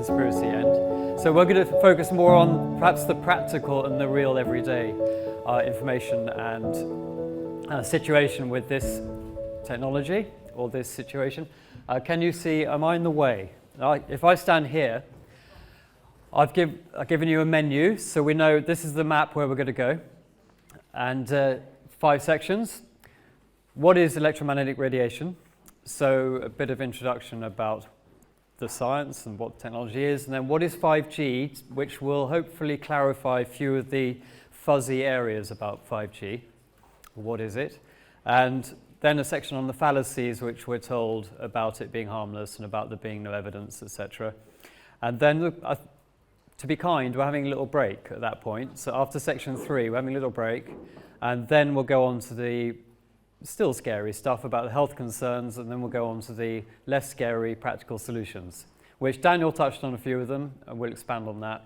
conspiracy end. So we're going to focus more on perhaps the practical and the real everyday information and situation with this technology or this situation. Can you see, am I in the way? If I stand here, I've given you a menu, so we know this is the map where we're going to go. And 5 sections. What is electromagnetic radiation? So a bit of introduction about the science and what technology is. And then what is 5G, which will hopefully clarify a few of the fuzzy areas about 5G. What is it? And then a section on the fallacies, which we're told about it being harmless and about there being no evidence, etc. And then, to be kind, we're having a little break at that point. So after section 3, we're having a little break. And then we'll go on to the still scary stuff about the health concerns, and then we'll go on to the less scary practical solutions, which Daniel touched on a few of them, and we'll expand on that.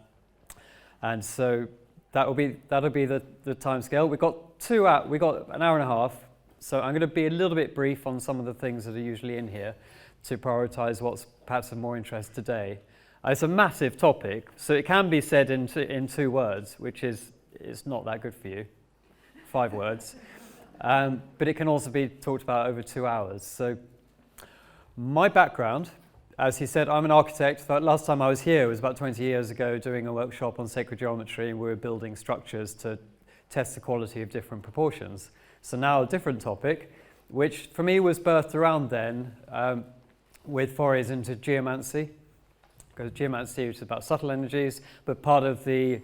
And so that'll be the time scale. We've got an hour and a half, so I'm going to be a little bit brief on some of the things that are usually in here to prioritize what's perhaps of more interest today. It's a massive topic, so it can be said in 2 words, which is it's not that good for you. 5 words. But it can also be talked about over 2 hours. So my background, as he said, I'm an architect. The last time I was here was about 20 years ago doing a workshop on sacred geometry, and we were building structures to test the quality of different proportions. So now a different topic, which for me was birthed around then with forays into geomancy, because geomancy is about subtle energies, but part of the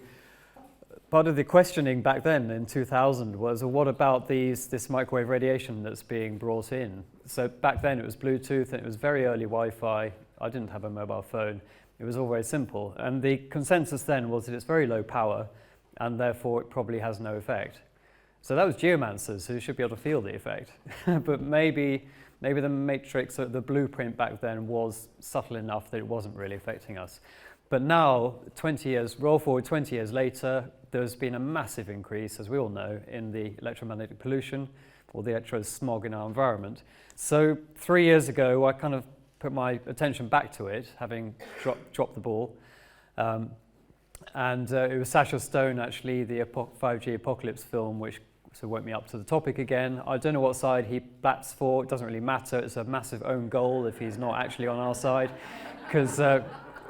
questioning back then in 2000 was, well, what about this microwave radiation that's being brought in? So back then it was Bluetooth, and it was very early Wi-Fi. I didn't have a mobile phone. It was all very simple. And the consensus then was that it's very low power, and therefore it probably has no effect. So that was geomancers who should be able to feel the effect. But maybe the matrix, or the blueprint back then was subtle enough that it wasn't really affecting us. But now, roll forward 20 years later, there's been a massive increase, as we all know, in the electromagnetic pollution or the electrosmog in our environment. So 3 years ago, I kind of put my attention back to it, having dropped the ball. And it was Sacha Stone, actually, the 5G Apocalypse film, which woke me up to the topic again. I don't know what side he bats for. It doesn't really matter. It's a massive own goal if he's not actually on our side, because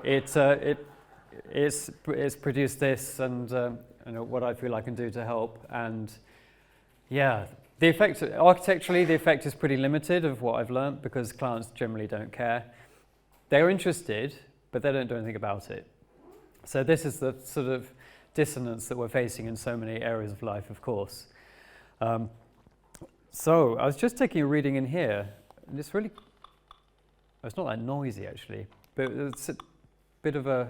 it's produced this, and what I feel I can do to help. And yeah, the effect architecturally, the effect is pretty limited of what I've learned, because clients generally don't care. They're interested, but they don't do anything about it. So this is the sort of dissonance that we're facing in so many areas of life, of course. So I was just taking a reading in here, and it's not that noisy actually, but it's a bit of a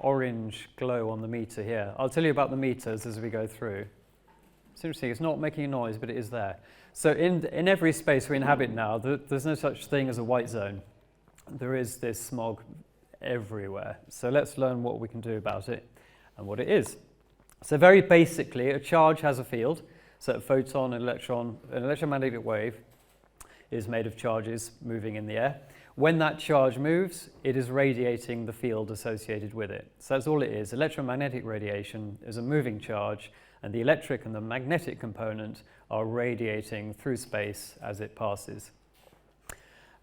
orange glow on the meter here. I'll tell you about the meters as we go through. It's interesting, it's not making a noise, but it is there. So in every space we inhabit now, there's no such thing as a white zone. There is this smog everywhere. So let's learn what we can do about it and what it is. So very basically, a charge has a field. So a photon, an electron, an electromagnetic wave is made of charges moving in the air. When that charge moves, it is radiating the field associated with it. So that's all it is. Electromagnetic radiation is a moving charge, and the electric and the magnetic component are radiating through space as it passes.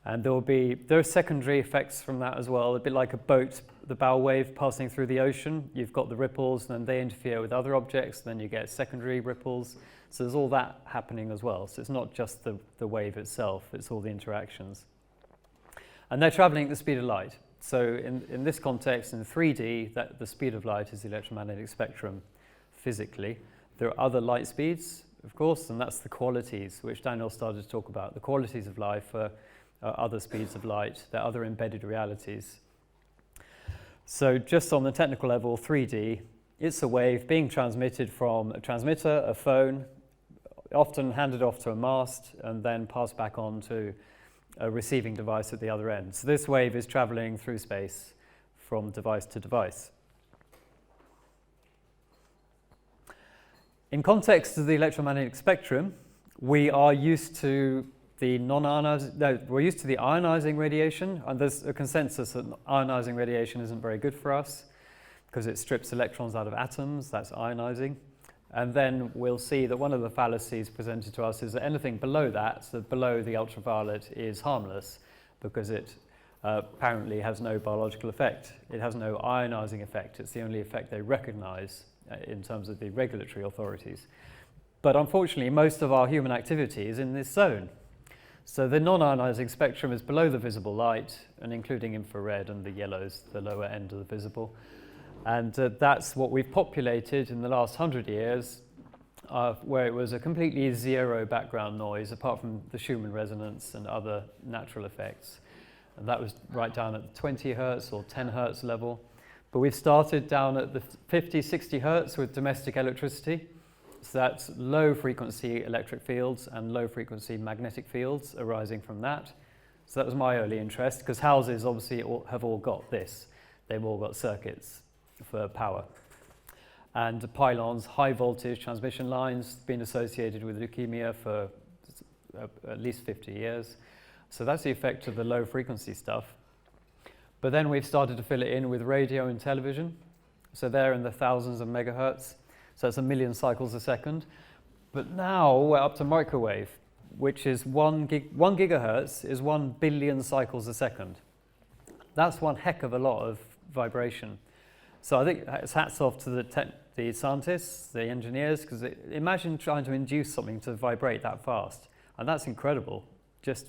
And there are secondary effects from that as well, a bit like a boat, the bow wave passing through the ocean. You've got the ripples, and then they interfere with other objects, then you get secondary ripples. So there's all that happening as well. So it's not just the wave itself, it's all the interactions. And they're traveling at the speed of light. So in this context, in 3D, the speed of light is the electromagnetic spectrum physically. There are other light speeds, of course, and that's the qualities, which Daniel started to talk about. The qualities of life are other speeds of light. There are other embedded realities. So just on the technical level, 3D, it's a wave being transmitted from a transmitter, a phone, often handed off to a mast, and then passed back on to a receiving device at the other end. So this wave is traveling through space from device to device. In context of the electromagnetic spectrum, we are used to the non-ionizing, no, we're used to the ionizing radiation, and there's a consensus that ionizing radiation isn't very good for us because it strips electrons out of atoms, that's ionizing. And then we'll see that one of the fallacies presented to us is that anything below that, so below the ultraviolet, is harmless because it apparently has no biological effect. It has no ionizing effect. It's the only effect they recognize in terms of the regulatory authorities. But unfortunately, most of our human activity is in this zone. So the non-ionizing spectrum is below the visible light, and including infrared and the yellows, the lower end of the visible. And that's what we've populated in the last 100 years, where it was a completely zero background noise, apart from the Schumann resonance and other natural effects. And that was right down at the 20 hertz or 10 hertz level. But we've started down at the 50, 60 hertz with domestic electricity. So that's low frequency electric fields and low frequency magnetic fields arising from that. So that was my early interest, because houses obviously have all got this. They've all got circuits for power. And pylons, high voltage transmission lines, been associated with leukemia for at least 50 years. So that's the effect of the low frequency stuff. But then we've started to fill it in with radio and television. So they're in the thousands of megahertz. So it's 1 million cycles a second. But now we're up to microwave, which is 1 gigahertz is 1 billion cycles a second. That's one heck of a lot of vibration. So I think it's hats off to the scientists, the engineers, because imagine trying to induce something to vibrate that fast. And that's incredible, just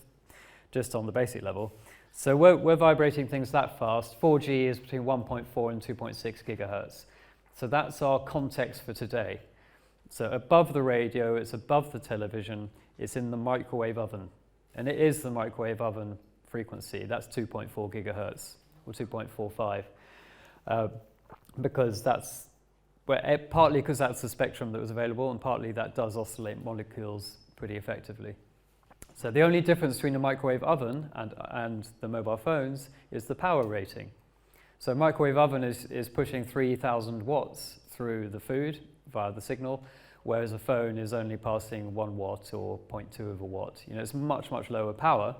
on the basic level. So we're vibrating things that fast. 4G is between 1.4 and 2.6 gigahertz. So that's our context for today. So above the radio, it's above the television, it's in the microwave oven. And it is the microwave oven frequency. That's 2.4 gigahertz or 2.45. Because that's, partly because that's the spectrum that was available, and partly that does oscillate molecules pretty effectively. So the only difference between a microwave oven and the mobile phones is the power rating. So a microwave oven is pushing 3,000 watts through the food via the signal, whereas a phone is only passing 1 watt or 0.2 of a watt. You know, it's much, much lower power,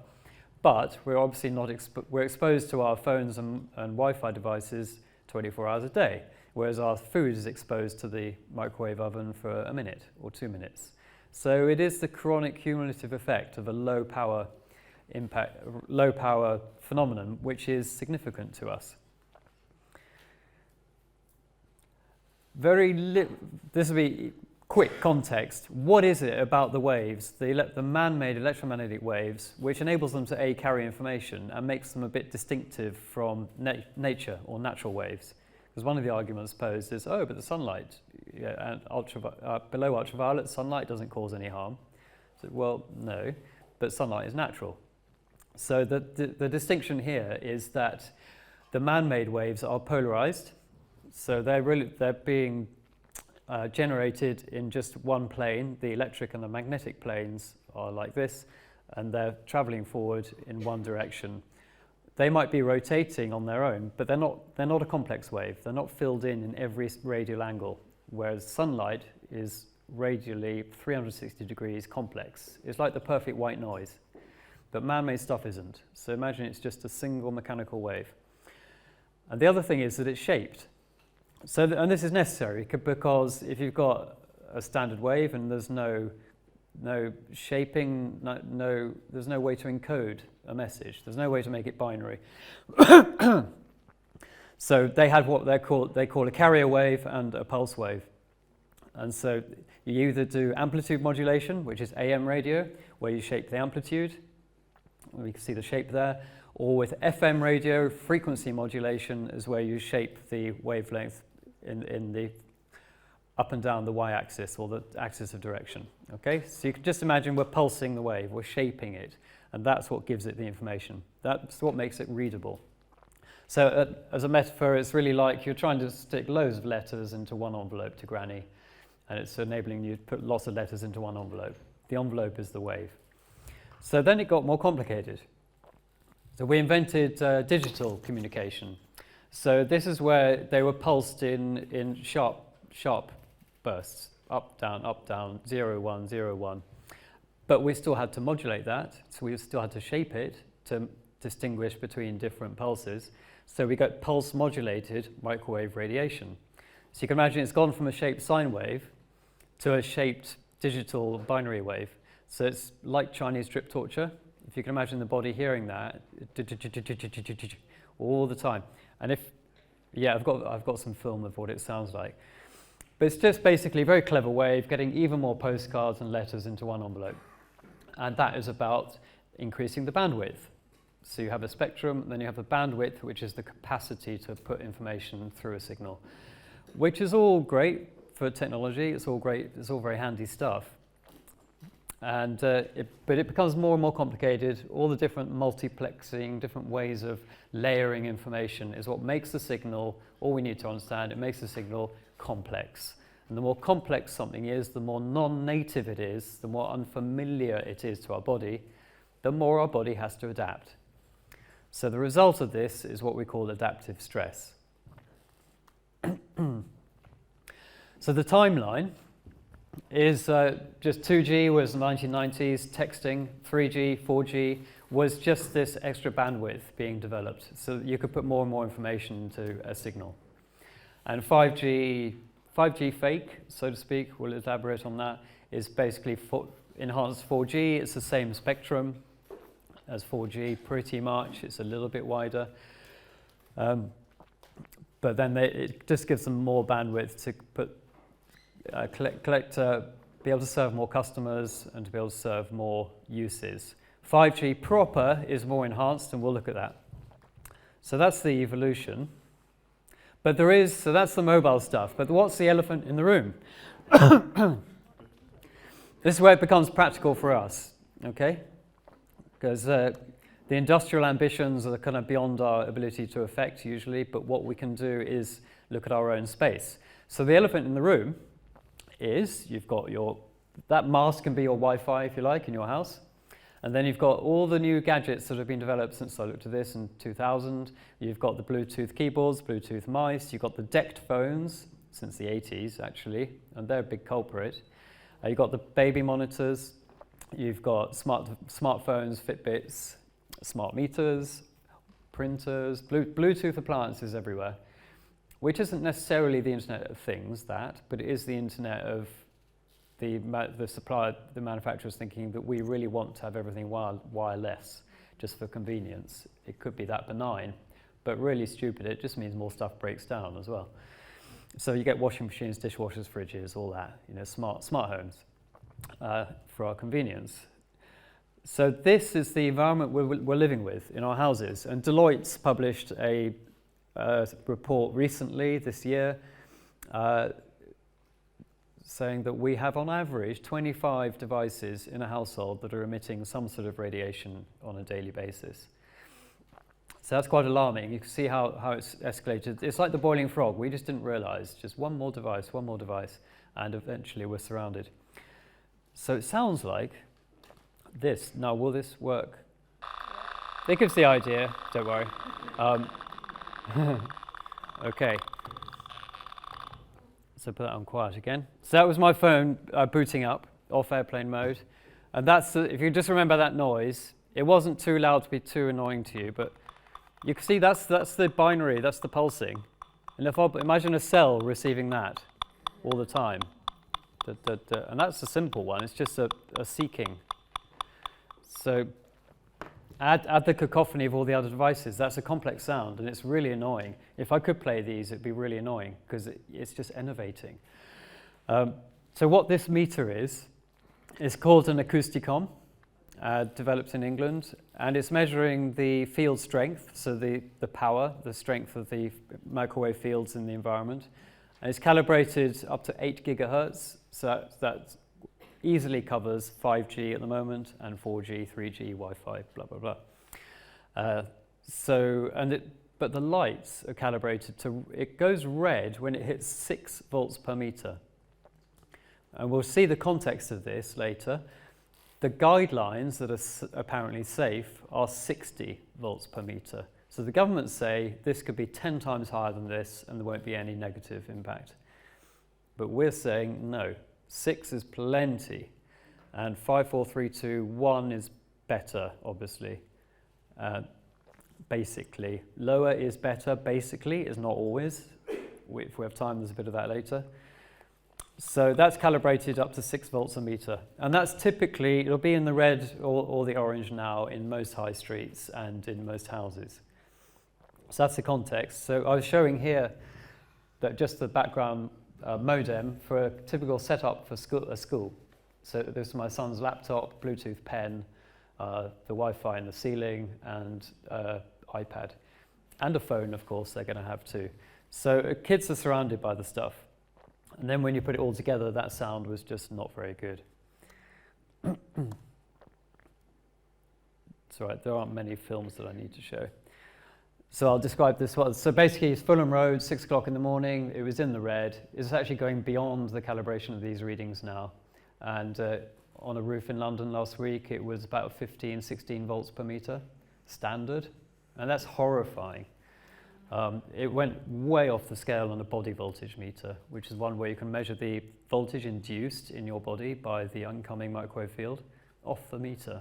but we're obviously not we're exposed to our phones and Wi-Fi devices 24 hours a day, whereas our food is exposed to the microwave oven for a minute or 2 minutes. So it is the chronic cumulative effect of a low power phenomenon, which is significant to us. This will be quick context. What is it about the waves, the man-made electromagnetic waves, which enables them to carry information and makes them a bit distinctive from nature or natural waves? Because one of the arguments posed is, but the sunlight, and below ultraviolet, sunlight doesn't cause any harm. So, well, no, but sunlight is natural. So the distinction here is that the man-made waves are polarized. So they're being generated in just one plane. The electric and the magnetic planes are like this, and they're traveling forward in one direction. They might be rotating on their own, but they're not a complex wave. They're not filled in every radial angle, whereas sunlight is radially 360 degrees complex. It's like the perfect white noise, but man-made stuff isn't. So imagine it's just a single mechanical wave. And the other thing is that it's shaped. So, and this is necessary because if you've got a standard wave and there's no shaping, there's no way to encode a message. There's no way to make it binary. So they had what they call a carrier wave and a pulse wave. And so you either do amplitude modulation, which is AM radio, where you shape the amplitude. We can see the shape there. Or with FM radio, frequency modulation is where you shape the wavelength in the up and down the y-axis or the axis of direction. Okay, so you can just imagine we're pulsing the wave, we're shaping it, and that's what gives it the information. That's what makes it readable. So as a metaphor, it's really like you're trying to stick loads of letters into one envelope to Granny, and it's enabling you to put lots of letters into one envelope. The envelope is the wave. So then it got more complicated. So we invented digital communication. So this is where they were pulsed in sharp bursts, up, down, 0, 1, 0, 1. But we still had to modulate that, so we still had to shape it to distinguish between different pulses. So we got pulse modulated microwave radiation. So you can imagine it's gone from a shaped sine wave to a shaped digital binary wave. So it's like Chinese drip torture. If you can imagine the body hearing that all the time. And if, yeah, I've got some film of what it sounds like. But it's just basically a very clever way of getting even more postcards and letters into one envelope. And that is about increasing the bandwidth. So you have a spectrum, and then you have the bandwidth, which is the capacity to put information through a signal, which is all great for technology. It's all great. It's all very handy stuff. And but it becomes more and more complicated. All the different multiplexing, different ways of layering information is what makes the signal, all we need to understand, it makes the signal complex. And the more complex something is, the more non-native it is, the more unfamiliar it is to our body, the more our body has to adapt. So the result of this is what we call adaptive stress. So the timeline is just 2G was the 1990s, texting, 3G, 4G was just this extra bandwidth being developed so that you could put more and more information into a signal. And 5G fake, so to speak, we'll elaborate on that, is basically enhanced 4G. It's the same spectrum as 4G, pretty much. It's a little bit wider. But then it just gives them more bandwidth to put be able to serve more customers and to be able to serve more uses. 5G proper is more enhanced, and we'll look at that. So that's the evolution. But so that's the mobile stuff. But what's the elephant in the room? This is where it becomes practical for us, okay? Because the industrial ambitions are kind of beyond our ability to affect usually, but what we can do is look at our own space. So the elephant in the room is you've got that mast can be your Wi-Fi, if you like, in your house. And then you've got all the new gadgets that have been developed since I looked at this in 2000. You've got the Bluetooth keyboards, Bluetooth mice. You've got the DECT phones since the 80s, actually, and they're a big culprit. You've got the baby monitors. You've got smartphones, Fitbits, smart meters, printers, Bluetooth appliances everywhere, which isn't necessarily the Internet of Things, but it is the Internet of the supplier, the manufacturers thinking that we really want to have everything wireless, just for convenience. It could be that benign, but really stupid. It just means more stuff breaks down as well. So you get washing machines, dishwashers, fridges, all that, smart homes for our convenience. So this is the environment we're living with in our houses. And Deloitte's published a report recently this year saying that we have on average 25 devices in a household that are emitting some sort of radiation on a daily basis. So that's quite alarming. You can see how it's escalated. It's like the boiling frog. We just didn't realize. Just one more device, and eventually we're surrounded. So it sounds like this. Now, will this work? It gives the idea, don't worry. Okay. So put that on quiet again. So that was my phone booting up off airplane mode. And if you just remember that noise, it wasn't too loud to be too annoying to you, but you can see that's the binary, that's the pulsing. And imagine a cell receiving that all the time. And that's a simple one, it's just a seeking. So add the cacophony of all the other devices. That's a complex sound, and it's really annoying. If I could play these, it'd be really annoying, because it's just enervating. So what this meter is called an acousticom, developed in England, and it's measuring the field strength, so the power, the strength of the microwave fields in the environment. And it's calibrated up to 8 gigahertz, so that easily covers 5G at the moment, and 4G, 3G, Wi-Fi, blah, blah, blah. But the lights are calibrated it goes red when it hits 6 volts per meter. And we'll see the context of this later. The guidelines that are apparently safe are 60 volts per meter. So the government say this could be 10 times higher than this and there won't be any negative impact. But we're saying no, 6 is plenty. And 5, 4, 3, 2, 1 is better, obviously. Basically. Lower is better, basically, is not always. If we have time, there's a bit of that later. So that's calibrated up to 6 volts a meter. And that's typically, it'll be in the red or the orange now in most high streets and in most houses. So that's the context. So I was showing here that just the background modem for a typical setup for a school. So this is my son's laptop, Bluetooth pen, the Wi-Fi in the ceiling, and iPad. And a phone, of course, they're going to have too. So kids are surrounded by the stuff. And then when you put it all together, that sound was just not very good. It's all right, there aren't many films that I need to show. So I'll describe this one. So basically, it's Fulham Road, 6 o'clock in the morning. It was in the red. It's actually going beyond the calibration of these readings now. And on a roof in London last week, it was about 15, 16 volts per meter, standard. And that's horrifying. It went way off the scale on a body voltage meter, which is one where you can measure the voltage induced in your body by the incoming microwave field off the meter.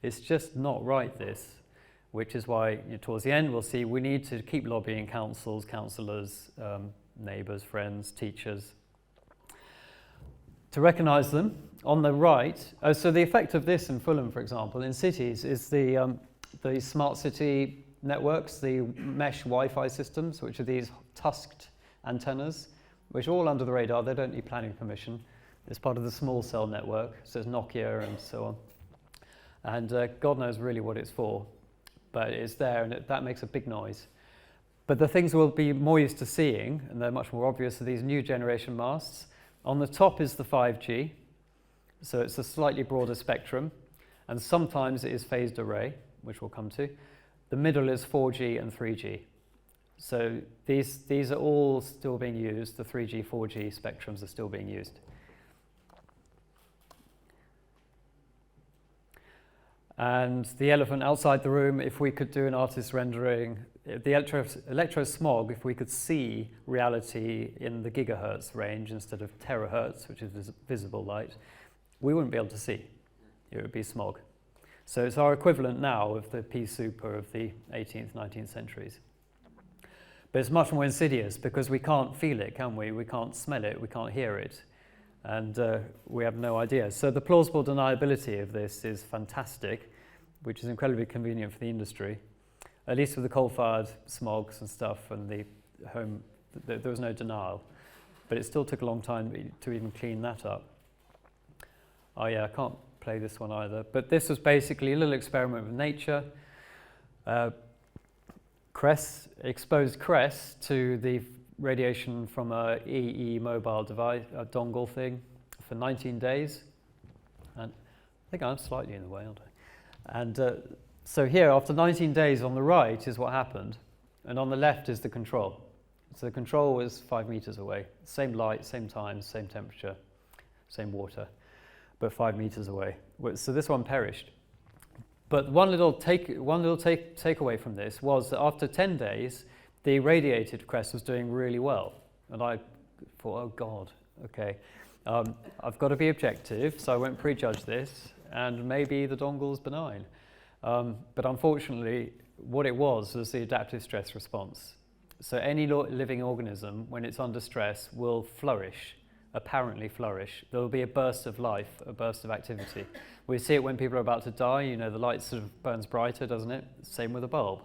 It's just not right, this, which is why towards the end we'll see we need to keep lobbying councils, councillors, neighbours, friends, teachers, to recognise them. On the right, so the effect of this in Fulham, for example, in cities is the smart city networks, the mesh Wi-Fi systems, which are these tusked antennas, which are all under the radar. They don't need planning permission. It's part of the small cell network, so it's Nokia and so on. And God knows really what it's for, but it's there, and that makes a big noise. But the things we'll be more used to seeing, and they're much more obvious, are these new generation masts. On the top is the 5G, so it's a slightly broader spectrum, and sometimes it is phased array, which we'll come to. The middle is 4G and 3G. So these are all still being used. The 3G, 4G spectrums are still being used. And the elephant outside the room, if we could do an artist rendering, the electrosmog, if we could see reality in the gigahertz range instead of terahertz, which is visible light, we wouldn't be able to see. It would be smog. So it's our equivalent now of the pea super of the 18th, 19th centuries. But it's much more insidious because we can't feel it, can we? We can't smell it, we can't hear it, and we have no idea. So the plausible deniability of this is fantastic, which is incredibly convenient for the industry. At least with the coal-fired smogs and stuff and the home, there was no denial. But it still took a long time to even clean that up. Oh yeah, I can't play this one either, but this was basically a little experiment with nature. Exposed cress to the radiation from a EE mobile device, a dongle thing, for 19 days. And I think I'm slightly in the way, aren't I? And so here, after 19 days on the right is what happened, and on the left is the control. So the control was 5 meters away. Same light, same time, same temperature, same water, but 5 meters away. So this one perished. But one little takeaway from this was that after 10 days, the radiated crest was doing really well. And I thought, oh God, okay. I've got to be objective, so I won't prejudge this, and maybe the dongle's benign. But unfortunately, what it was the adaptive stress response. So any living organism, when it's under stress, will flourish. Apparently flourish. There will be a burst of life, a burst of activity. We see it when people are about to die. The light sort of burns brighter, doesn't it? Same with a bulb.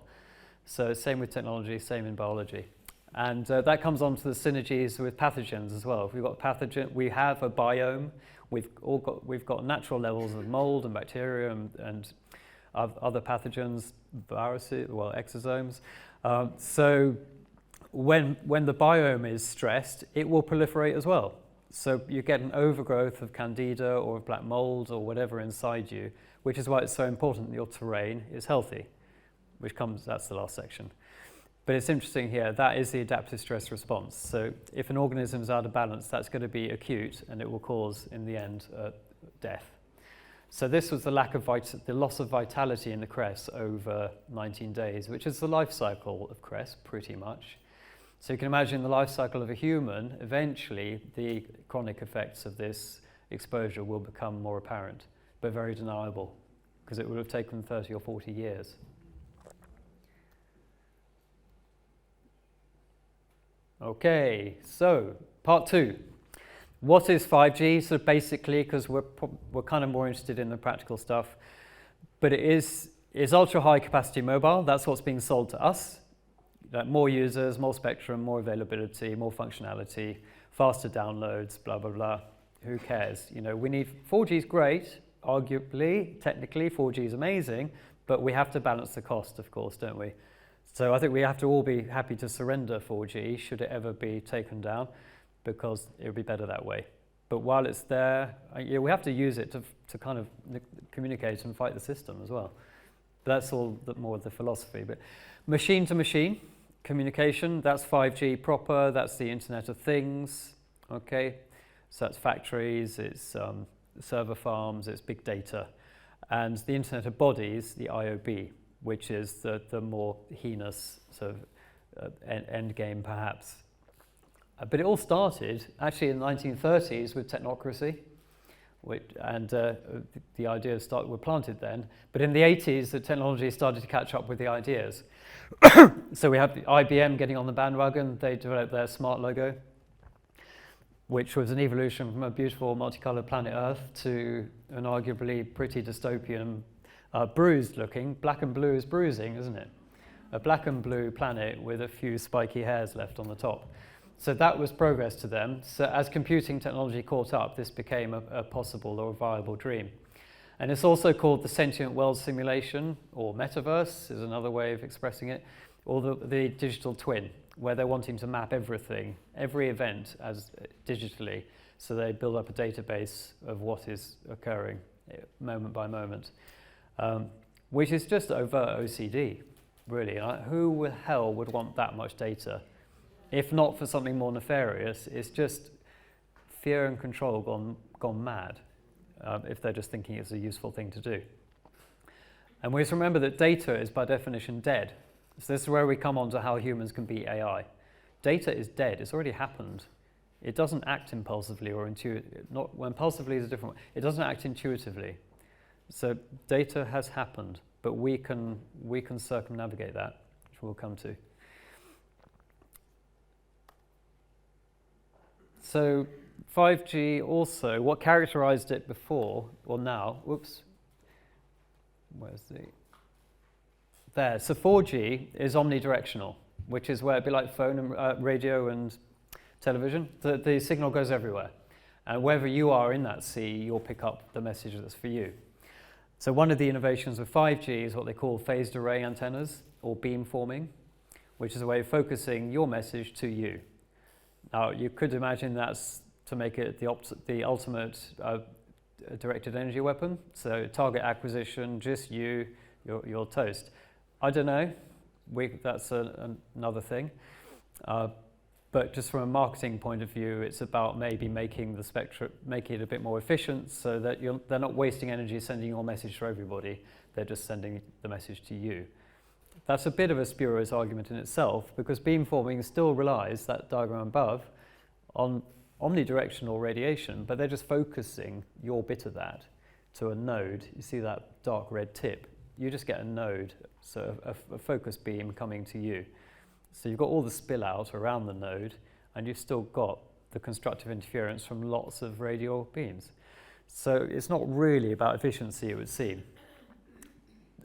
So same with technology, same in biology. And that comes on to the synergies with pathogens as well. If we've got pathogen, we have a biome. We've got natural levels of mold and bacteria and other pathogens, viruses, exosomes. So when the biome is stressed, it will proliferate as well. So you get an overgrowth of candida or of black mold or whatever inside you, which is why it's so important that your terrain is healthy, that's the last section. But it's interesting here, that is the adaptive stress response. So if an organism is out of balance, that's going to be acute and it will cause, in the end, death. So this was the loss of vitality in the cress over 19 days, which is the life cycle of cress, pretty much. So you can imagine the life cycle of a human, eventually the chronic effects of this exposure will become more apparent, but very deniable, because it would have taken 30 or 40 years. Okay, so part 2. What is 5G? So basically, because we're kind of more interested in the practical stuff, but it's ultra high capacity mobile. That's what's being sold to us. More users, more spectrum, more availability, more functionality, faster downloads, blah, blah, blah. Who cares? You know, we need 4G is great, arguably, technically 4G is amazing, but we have to balance the cost, of course, don't we? So I think we have to all be happy to surrender 4G should it ever be taken down, because it would be better that way. But while it's there, we have to use it to kind of communicate and fight the system as well. That's all more of the philosophy. But machine to machine communication, that's 5G proper, that's the Internet of Things, okay? So that's factories, it's server farms, it's big data. And the Internet of Bodies, the IOB, which is the more heinous sort of end game perhaps. But it all started actually in the 1930s with technocracy, and the ideas were planted then. But in the 80s, the technology started to catch up with the ideas. So we have the IBM getting on the bandwagon. They developed their smart logo, which was an evolution from a beautiful multicolored planet Earth to an arguably pretty dystopian, bruised looking. Black and blue is bruising, isn't it? A black and blue planet with a few spiky hairs left on the top. So that was progress to them. So as computing technology caught up, this became a possible or a viable dream. And it's also called the sentient world simulation, or metaverse is another way of expressing it, or the digital twin, where they're wanting to map everything, every event as digitally. So they build up a database of what is occurring moment by moment, which is just overt OCD, really. Who the hell would want that much data? If not for something more nefarious, it's just fear and control gone mad, if they're just thinking it's a useful thing to do. And we just remember that data is by definition dead. So this is where we come on to how humans can beat AI. Data is dead, it's already happened. It doesn't act impulsively or intuitively. Impulsively is a different one. It doesn't act intuitively. So data has happened, but we can circumnavigate that, which we'll come to. So 5G also, what characterized it before, or now, whoops, where's the, there. So 4G is omnidirectional, which is where it'd be like phone and radio and television. The signal goes everywhere. And wherever you are in that sea, you'll pick up the message that's for you. So one of the innovations of 5G is what they call phased array antennas, or beamforming, which is a way of focusing your message to you. Now, you could imagine that's to make it the ultimate directed energy weapon. So target acquisition, just you're toast. I don't know. That's another thing. But just from a marketing point of view, it's about maybe making the spectrum, making it a bit more efficient so that they're not wasting energy sending your message to everybody. They're just sending the message to you. That's a bit of a spurious argument in itself, because beamforming still relies, that diagram above, on omnidirectional radiation, but they're just focusing your bit of that to a node. You see that dark red tip? You just get a node, so a focus beam coming to you. So you've got all the spill out around the node, and you've still got the constructive interference from lots of radial beams. So it's not really about efficiency, it would seem.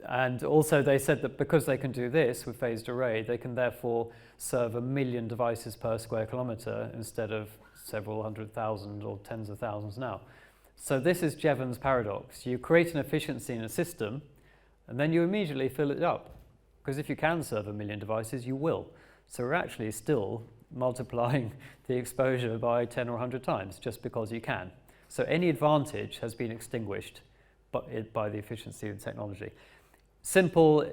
And also they said that because they can do this with phased array, they can therefore serve 1 million devices per square kilometre instead of several 100,000 or tens of thousands now. So this is Jevons paradox. You create an efficiency in a system, and then you immediately fill it up. Because if you can serve 1 million devices, you will. So we're actually still multiplying the exposure by 10 or 100 times just because you can. So any advantage has been extinguished by the efficiency of the technology. Simple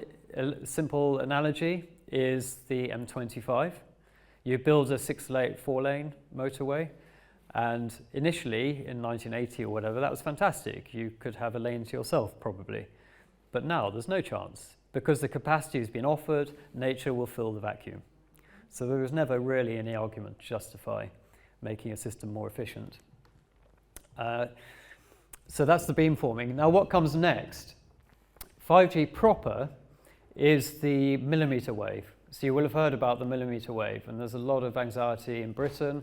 analogy is the M25. You build a 4-lane motorway, and initially in 1980 or whatever, that was fantastic. You could have a lane to yourself probably. But now there's no chance. Because the capacity has been offered, nature will fill the vacuum. So there was never really any argument to justify making a system more efficient. So that's the beamforming. Now what comes next? 5G proper is the millimeter wave. So you will have heard about the millimeter wave, and there's a lot of anxiety in Britain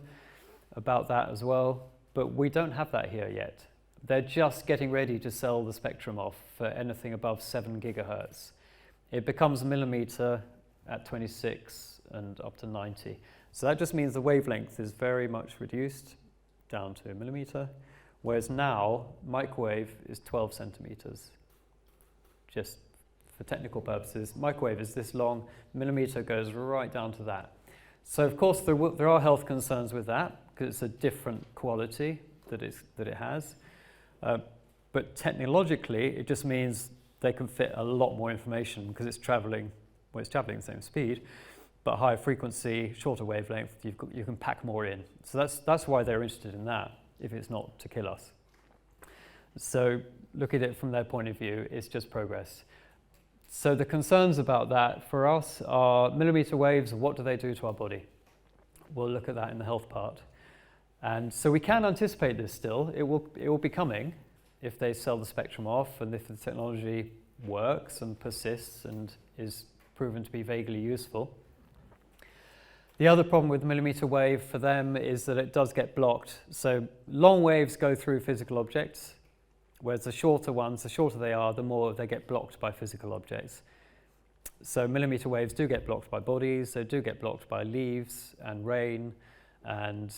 about that as well, but we don't have that here yet. They're just getting ready to sell the spectrum off for anything above 7 gigahertz. It becomes millimeter at 26 and up to 90. So that just means the wavelength is very much reduced down to a millimeter, whereas now microwave is 12 centimeters. Just for technical purposes, microwave is this long, millimeter goes right down to that. So of course there are health concerns with that because it's a different quality that it has. But technologically, it just means they can fit a lot more information because it's traveling the same speed, but higher frequency, shorter wavelength, you can pack more in. So that's why they're interested in that, if it's not to kill us. So look at it from their point of view, it's just progress. So the concerns about that for us are millimeter waves, what do they do to our body? We'll look at that in the health part. And so we can anticipate this still. It will be coming if they sell the spectrum off and if the technology works and persists and is proven to be vaguely useful. The other problem with millimeter wave for them is that it does get blocked. So long waves go through physical objects, whereas the shorter ones, the shorter they are, the more they get blocked by physical objects. So millimeter waves do get blocked by bodies, they do get blocked by leaves and rain and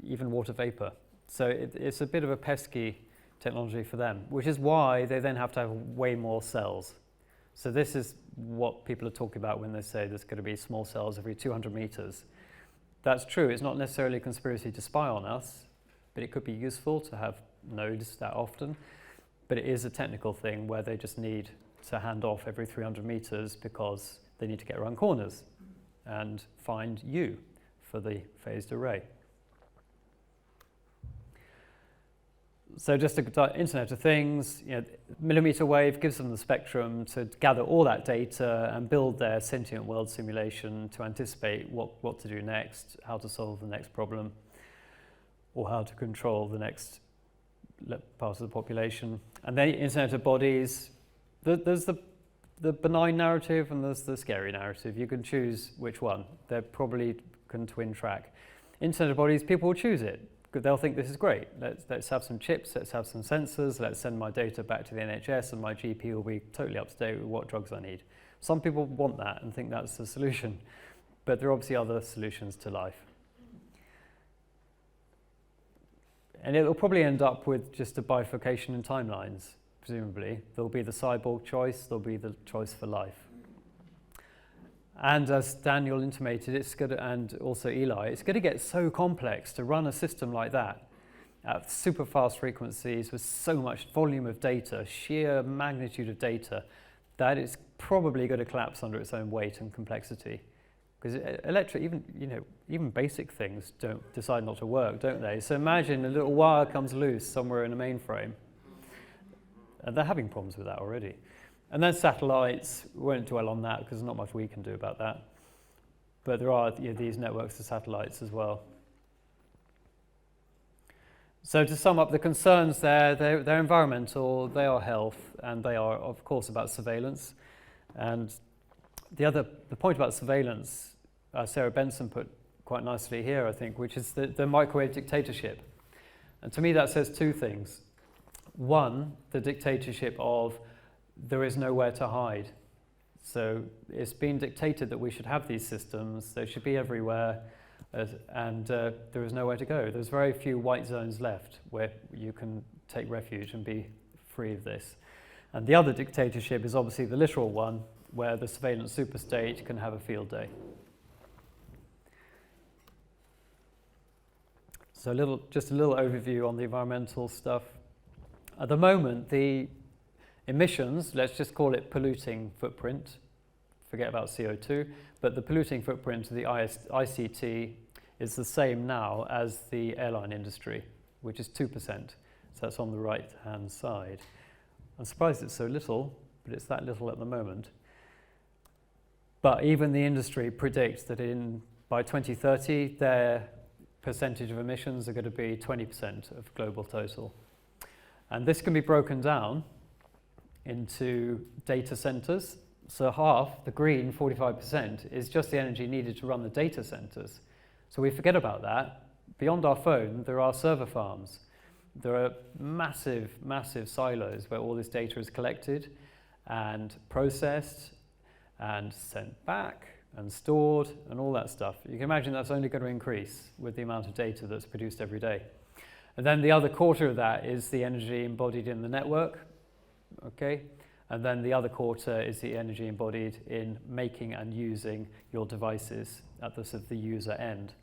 even water vapor. So it's a bit of a pesky technology for them, which is why they then have to have way more cells. So this is what people are talking about when they say there's going to be small cells every 200 meters. That's true. It's not necessarily a conspiracy to spy on us, but it could be useful to have nodes that often. But it is a technical thing where they just need to hand off every 300 meters because they need to get around corners and find you for the phased array. So just the Internet of Things, millimeter wave gives them the spectrum to gather all that data and build their sentient world simulation to anticipate what to do next, how to solve the next problem, or how to control the next part of the population. And then Internet of Bodies, there's the benign narrative and there's the scary narrative. You can choose which one. They're probably can twin track. Internet of Bodies, people will choose it. They'll think this is great. Let's have some chips, let's have some sensors, let's send my data back to the NHS and my GP will be totally up to date with what drugs I need. Some people want that and think that's the solution, but there are obviously other solutions to life. And it'll probably end up with just a bifurcation in timelines, presumably. There'll be the cyborg choice, there'll be the choice for life. And as Daniel intimated, and also Eli, it's going to get so complex to run a system like that at super fast frequencies with so much volume of data, sheer magnitude of data, that it's probably going to collapse under its own weight and complexity. Because even basic things don't decide not to work, don't they? So imagine a little wire comes loose somewhere in a mainframe. And they're having problems with that already. And then satellites, we won't dwell on that because there's not much we can do about that. But there are these networks of satellites as well. So to sum up, the concerns there, they're environmental, they are health, and they are, of course, about surveillance. And the point about surveillance, Sarah Benson put quite nicely here, I think, which is the microwave dictatorship. And to me, that says two things. One, the dictatorship of there is nowhere to hide. So it's been dictated that we should have these systems, they should be everywhere, and there is nowhere to go. There's very few white zones left where you can take refuge and be free of this. And the other dictatorship is obviously the literal one, where the surveillance superstate can have a field day. So just a little overview on the environmental stuff. At the moment, the emissions, let's just call it polluting footprint, forget about CO2, but the polluting footprint of the ICT is the same now as the airline industry, which is 2%. So that's on the right-hand side. I'm surprised it's so little, but it's that little at the moment. But even the industry predicts that by 2030, their percentage of emissions are going to be 20% of global total. And this can be broken down into data centers. So half, the green, 45%, is just the energy needed to run the data centers. So we forget about that. Beyond our phone, there are server farms. There are massive, massive silos where all this data is collected and processed and sent back and stored and all that stuff. You can imagine that's only going to increase with the amount of data that's produced every day. And then the other quarter of that is the energy embodied in the network, okay? And then the other quarter is the energy embodied in making and using your devices at the sort of the user end.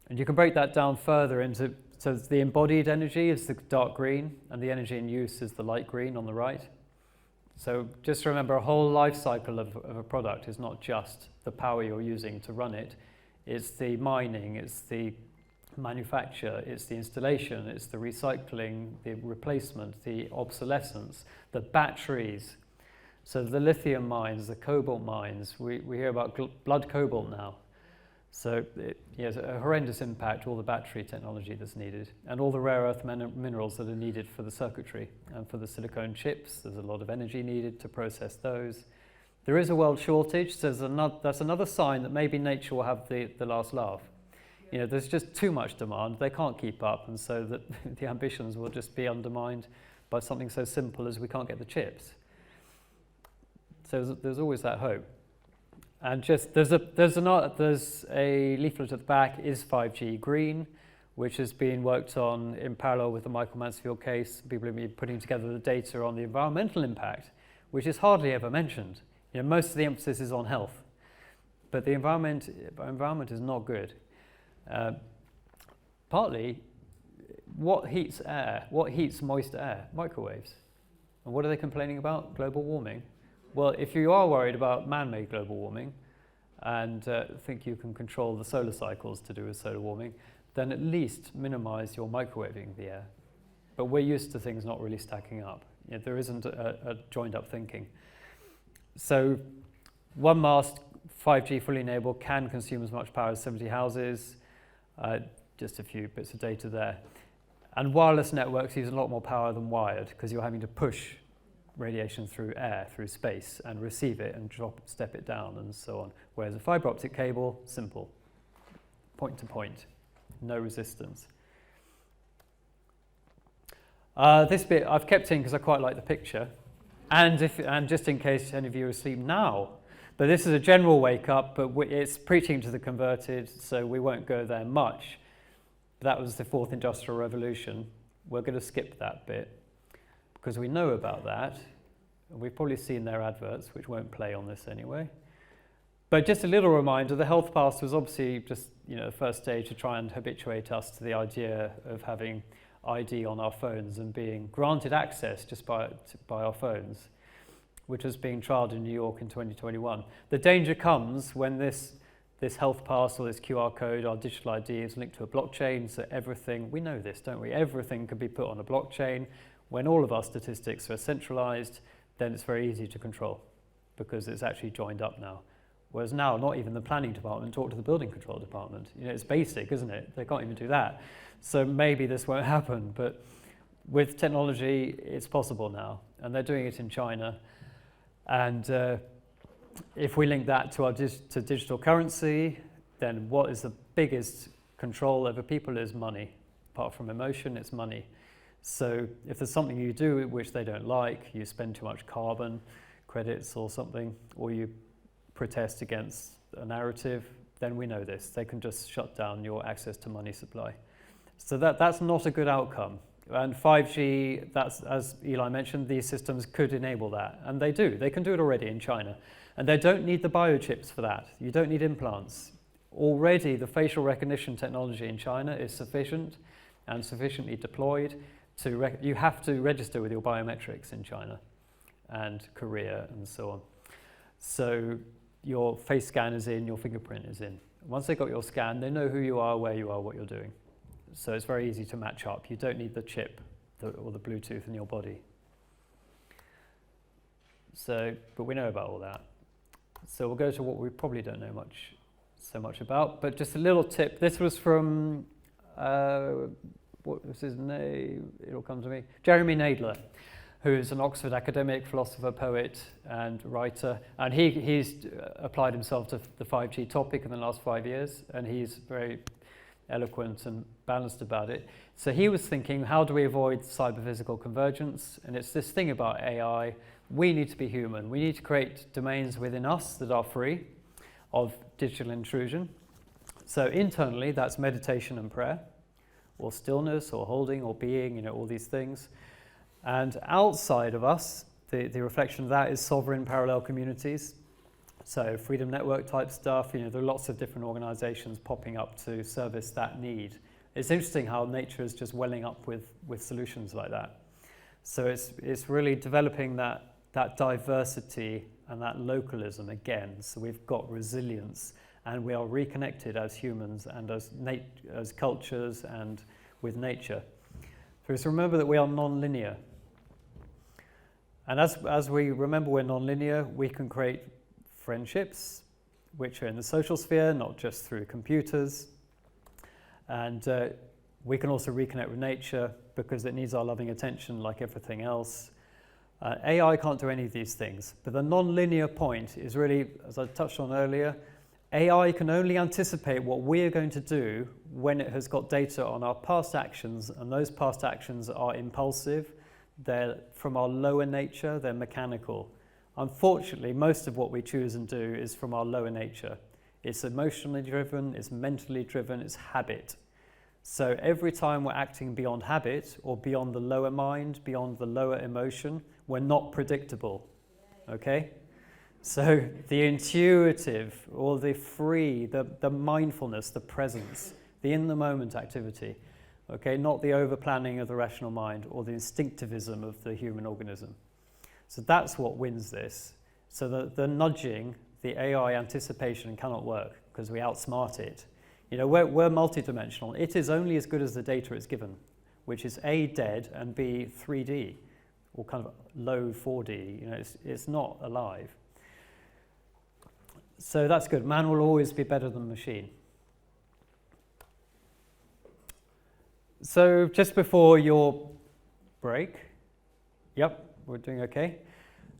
And you can break that down further into, so the embodied energy is the dark green, and the energy in use is the light green on the right. So just remember, a whole life cycle of a product is not just the power you're using to run it. It's the mining, it's the manufacture, it's the installation, it's the recycling, the replacement, the obsolescence, the batteries. So the lithium mines, the cobalt mines, we hear about blood cobalt now. So it's a horrendous impact, all the battery technology that's needed, and all the rare earth minerals that are needed for the circuitry and for the silicone chips. There's a lot of energy needed to process those. There is a world shortage, so that's another sign that maybe nature will have the last laugh. You know, there's just too much demand, they can't keep up, and so that the ambitions will just be undermined by something so simple as we can't get the chips. So there's always that hope. And just there's a leaflet at the back, is 5G green, which has been worked on in parallel with the Michael Mansfield case. People have been putting together the data on the environmental impact, which is hardly ever mentioned. You know, most of the emphasis is on health, but the environment is not good. Partly, what heats air? What heats moist air? Microwaves. And what are they complaining about? Global warming. Well, if you are worried about man-made global warming and think you can control the solar cycles to do with solar warming, then at least minimize your microwaving the air. But we're used to things not really stacking up. You know, there isn't a joined-up thinking. So one mast, 5G fully enabled, can consume as much power as 70 houses. Just a few bits of data there. And wireless networks use a lot more power than wired because you're having to push radiation through air, through space, and receive it and step it down and so on. Whereas a fiber optic cable, simple, point to point, no resistance. This bit I've kept in because I quite like the picture, and just in case any of you are asleep now. But this is a general wake up, but it's preaching to the converted, so we won't go there much. That was the fourth industrial revolution. We're going to skip that bit because we know about that. We've probably seen their adverts, which won't play on this anyway. But just a little reminder, the health pass was obviously just the first stage to try and habituate us to the idea of having ID on our phones and being granted access just by our phones, which was being trialled in New York in 2021. The danger comes when this health pass or this QR code, our digital ID, is linked to a blockchain, so everything, we know this, don't we? Everything can be put on a blockchain. When all of our statistics are centralized, then it's very easy to control because it's actually joined up now. Whereas now, not even the planning department talk to the building control department. It's basic, isn't it? They can't even do that. So maybe this won't happen, but with technology, it's possible now. And they're doing it in China. And if we link that to to digital currency, then what is the biggest control over people is money. Apart from emotion, it's money. So if there's something you do which they don't like, you spend too much carbon credits or something, or you protest against a narrative, then we know this. They can just shut down your access to money supply. So that's not a good outcome. And 5G, that's, as Eli mentioned, these systems could enable that. And they do. They can do it already in China. And they don't need the biochips for that. You don't need implants. Already, the facial recognition technology in China is sufficient and sufficiently deployed. You have to register with your biometrics in China and Korea and so on. So your face scan is in, your fingerprint is in. Once they've got your scan, they know who you are, where you are, what you're doing. So it's very easy to match up. You don't need the chip or the Bluetooth in your body. So, but we know about all that. So we'll go to what we probably don't know much. so much about. But just a little tip. This was from, what was his name? It'll come to me. Jeremy Nadler, who's an Oxford academic, philosopher, poet, and writer. And he's applied himself to the 5G topic in the last 5 years, and he's very eloquent and balanced about it. So he was thinking, how do we avoid cyber-physical convergence? And it's this thing about AI. We need to be human. We need to create domains within us that are free of digital intrusion. So internally, that's meditation and prayer, or stillness, or holding, or being, all these things. And outside of us, the reflection of that is sovereign parallel communities. So Freedom Network type stuff, there are lots of different organizations popping up to service that need. It's interesting how nature is just welling up with solutions like that. So it's really developing that diversity and that localism again. So we've got resilience, and we are reconnected as humans and as cultures and with nature. So just remember that we are non-linear. And as we remember we're non-linear, we can create friendships, which are in the social sphere, not just through computers. And we can also reconnect with nature because it needs our loving attention like everything else. AI can't do any of these things, but the non-linear point is really, as I touched on earlier, AI can only anticipate what we're going to do when it has got data on our past actions, and those past actions are impulsive, they're from our lower nature, they're mechanical. Unfortunately, most of what we choose and do is from our lower nature. It's emotionally driven, it's mentally driven, it's habit. So every time we're acting beyond habit or beyond the lower mind, beyond the lower emotion, we're not predictable, okay? So the intuitive or the free, the mindfulness, the presence, the in-the-moment activity, okay? Not the over-planning of the rational mind or the instinctivism of the human organism. So that's what wins this. So the nudging, the AI anticipation cannot work because we outsmart it. We're multidimensional. It is only as good as the data it's given, which is A, dead, and B, 3D, or kind of low 4D. It's not alive. So that's good. Man will always be better than machine. So just before your break, yep, we're doing okay.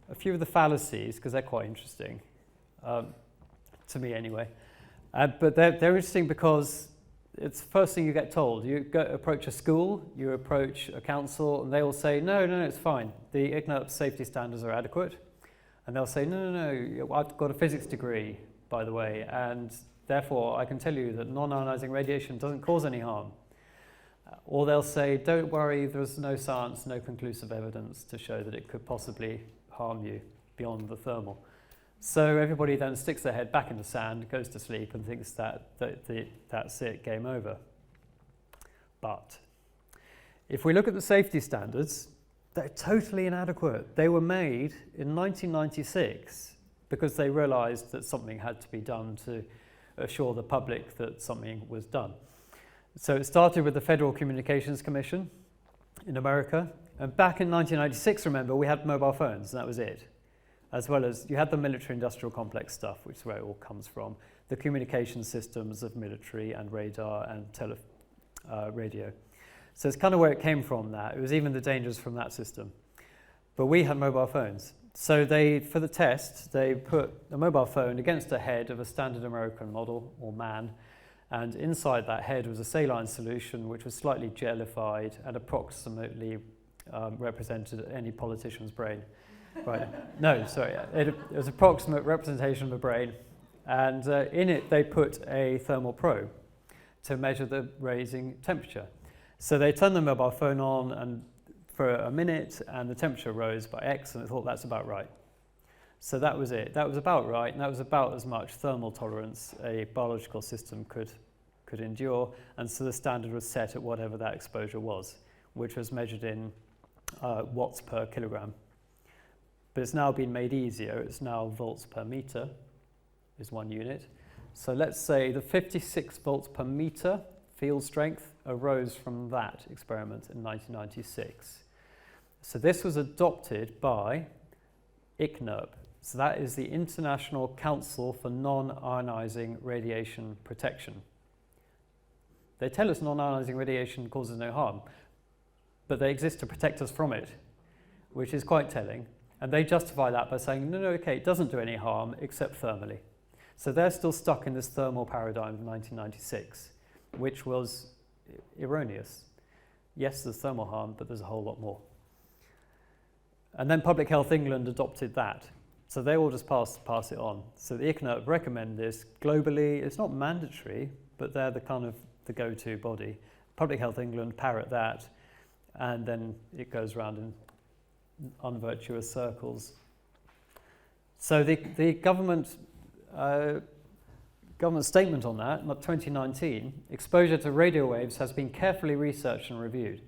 A few of the fallacies, because they're quite interesting, to me anyway. But they're interesting because it's the first thing you get told. You approach a school, you approach a council, and they will say, no, it's fine. The IGNUP safety standards are adequate. And they'll say, no, I've got a physics degree, by the way, and therefore I can tell you that non-ionizing radiation doesn't cause any harm. Or they'll say, don't worry, there's no science, no conclusive evidence to show that it could possibly harm you beyond the thermal. So everybody then sticks their head back in the sand, goes to sleep, and thinks that's it, game over. But if we look at the safety standards, they're totally inadequate. They were made in 1996 because they realized that something had to be done to assure the public that something was done. So it started with the Federal Communications Commission in America. And back in 1996, remember, we had mobile phones, and that was it. As well as you had the military-industrial complex stuff, which is where it all comes from, the communication systems of military and radar and radio. So it's kind of where it came from, that. It was even the dangers from that system. But we had mobile phones. So for the test, they put a mobile phone against a head of a standard American model, or man, and inside that head was a saline solution which was slightly gelified and approximately represented any politician's brain. Right? No, sorry. It was approximate representation of a brain, and in it they put a thermal probe to measure the raising temperature. So they turned the mobile phone on and for a minute, and the temperature rose by X, and I thought that's about right. So that was it. That was about right, and that was about as much thermal tolerance a biological system could endure, and so the standard was set at whatever that exposure was, which was measured in watts per kilogram. But it's now been made easier. It's now volts per meter is 1 unit. So let's say the 56 volts per meter field strength arose from that experiment in 1996. So this was adopted by IGNUP, So that is the International Council for Non-Ionizing Radiation Protection. They tell us non-ionizing radiation causes no harm, but they exist to protect us from it, which is quite telling. And they justify that by saying, no, okay, it doesn't do any harm except thermally. So they're still stuck in this thermal paradigm of 1996, which was erroneous. Yes, there's thermal harm, but there's a whole lot more. And then Public Health England adopted that. So they will just pass it on. So the ICNIRP recommend this globally. It's not mandatory, but they're the kind of the go-to body. Public Health England parrot that, and then it goes around in unvirtuous circles. So the government statement on that, 2019, exposure to radio waves has been carefully researched and reviewed.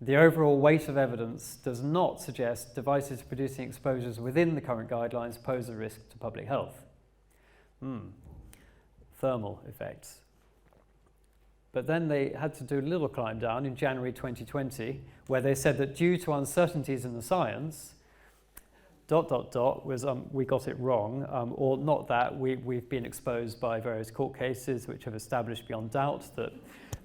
The overall weight of evidence does not suggest devices producing exposures within the current guidelines pose a risk to public health. Thermal effects. But then they had to do a little climb down in January 2020, where they said that due to uncertainties in the science, ... was we got it wrong, or not that, we've been exposed by various court cases which have established beyond doubt that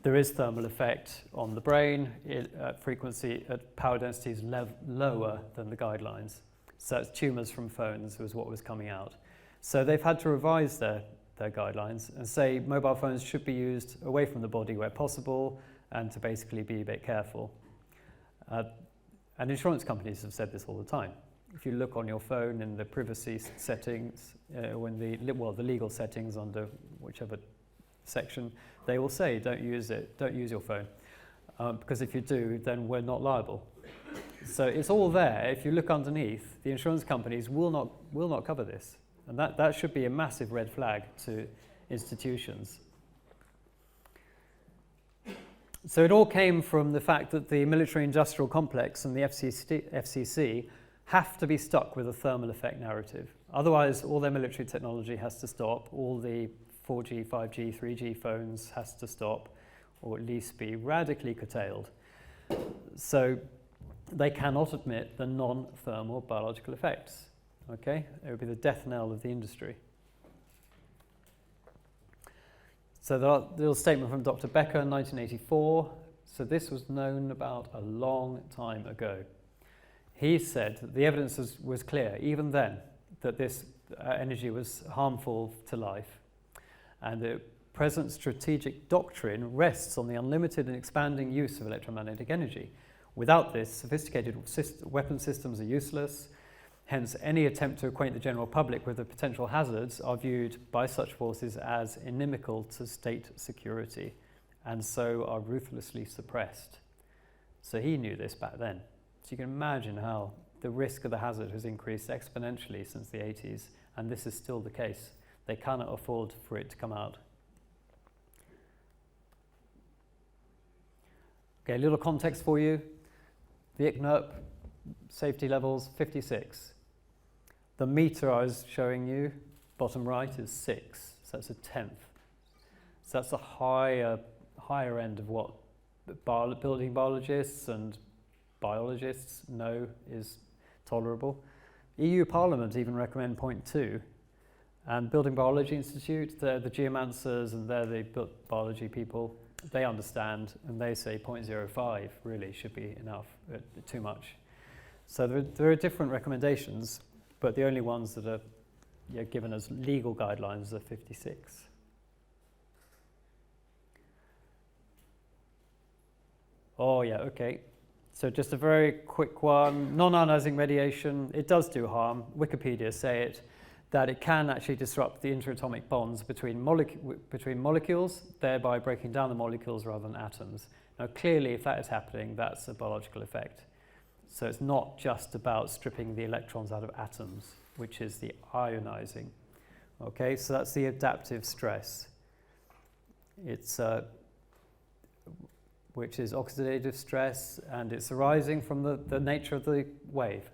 there is thermal effect on the brain at frequency, at power densities lower than the guidelines. So that's tumours from phones was what was coming out. So they've had to revise their guidelines and say mobile phones should be used away from the body where possible and to basically be a bit careful. And insurance companies have said this all the time. If you look on your phone in the privacy settings, when the legal settings under whichever section, they will say don't use your phone, because if you do, then we're not liable. So it's all there. If you look underneath, the insurance companies will not cover this, and that should be a massive red flag to institutions. So it all came from the fact that the military-industrial complex and the FCC have to be stuck with a thermal effect narrative. Otherwise, all their military technology has to stop, all the 4G, 5G, 3G phones has to stop, or at least be radically curtailed. So they cannot admit the non-thermal biological effects. Okay? It would be the death knell of the industry. So the little statement from Dr. Becker in 1984. So this was known about a long time ago. He said that the evidence was clear, even then, that this energy was harmful to life. And the present strategic doctrine rests on the unlimited and expanding use of electromagnetic energy. Without this, sophisticated weapon systems are useless. Hence, any attempt to acquaint the general public with the potential hazards are viewed by such forces as inimical to state security, and so are ruthlessly suppressed. So he knew this back then. So you can imagine how the risk of the hazard has increased exponentially since the 80s, and this is still the case. They cannot afford for it to come out. Okay, a little context for you. The ICNIRP safety levels, 56. The meter I was showing you, bottom right, is 6, so that's a 10th. So that's a higher end of what building biologists and biologists know is tolerable. EU Parliament even recommend 0.2, and Building Biology Institute, they're the geomancers and they're the biology people, they understand and they say 0.05 really should be enough, too much. So there are different recommendations, but the only ones that are given as legal guidelines are 56. Oh yeah, okay. So just a very quick one. Non-ionizing radiation, it does do harm. Wikipedia say it, that it can actually disrupt the interatomic bonds between molecules, thereby breaking down the molecules rather than atoms. Now clearly, if that is happening, that's a biological effect. So it's not just about stripping the electrons out of atoms, which is the ionizing. Okay, so that's the adaptive stress. It's which is oxidative stress, and it's arising from the nature of the wave.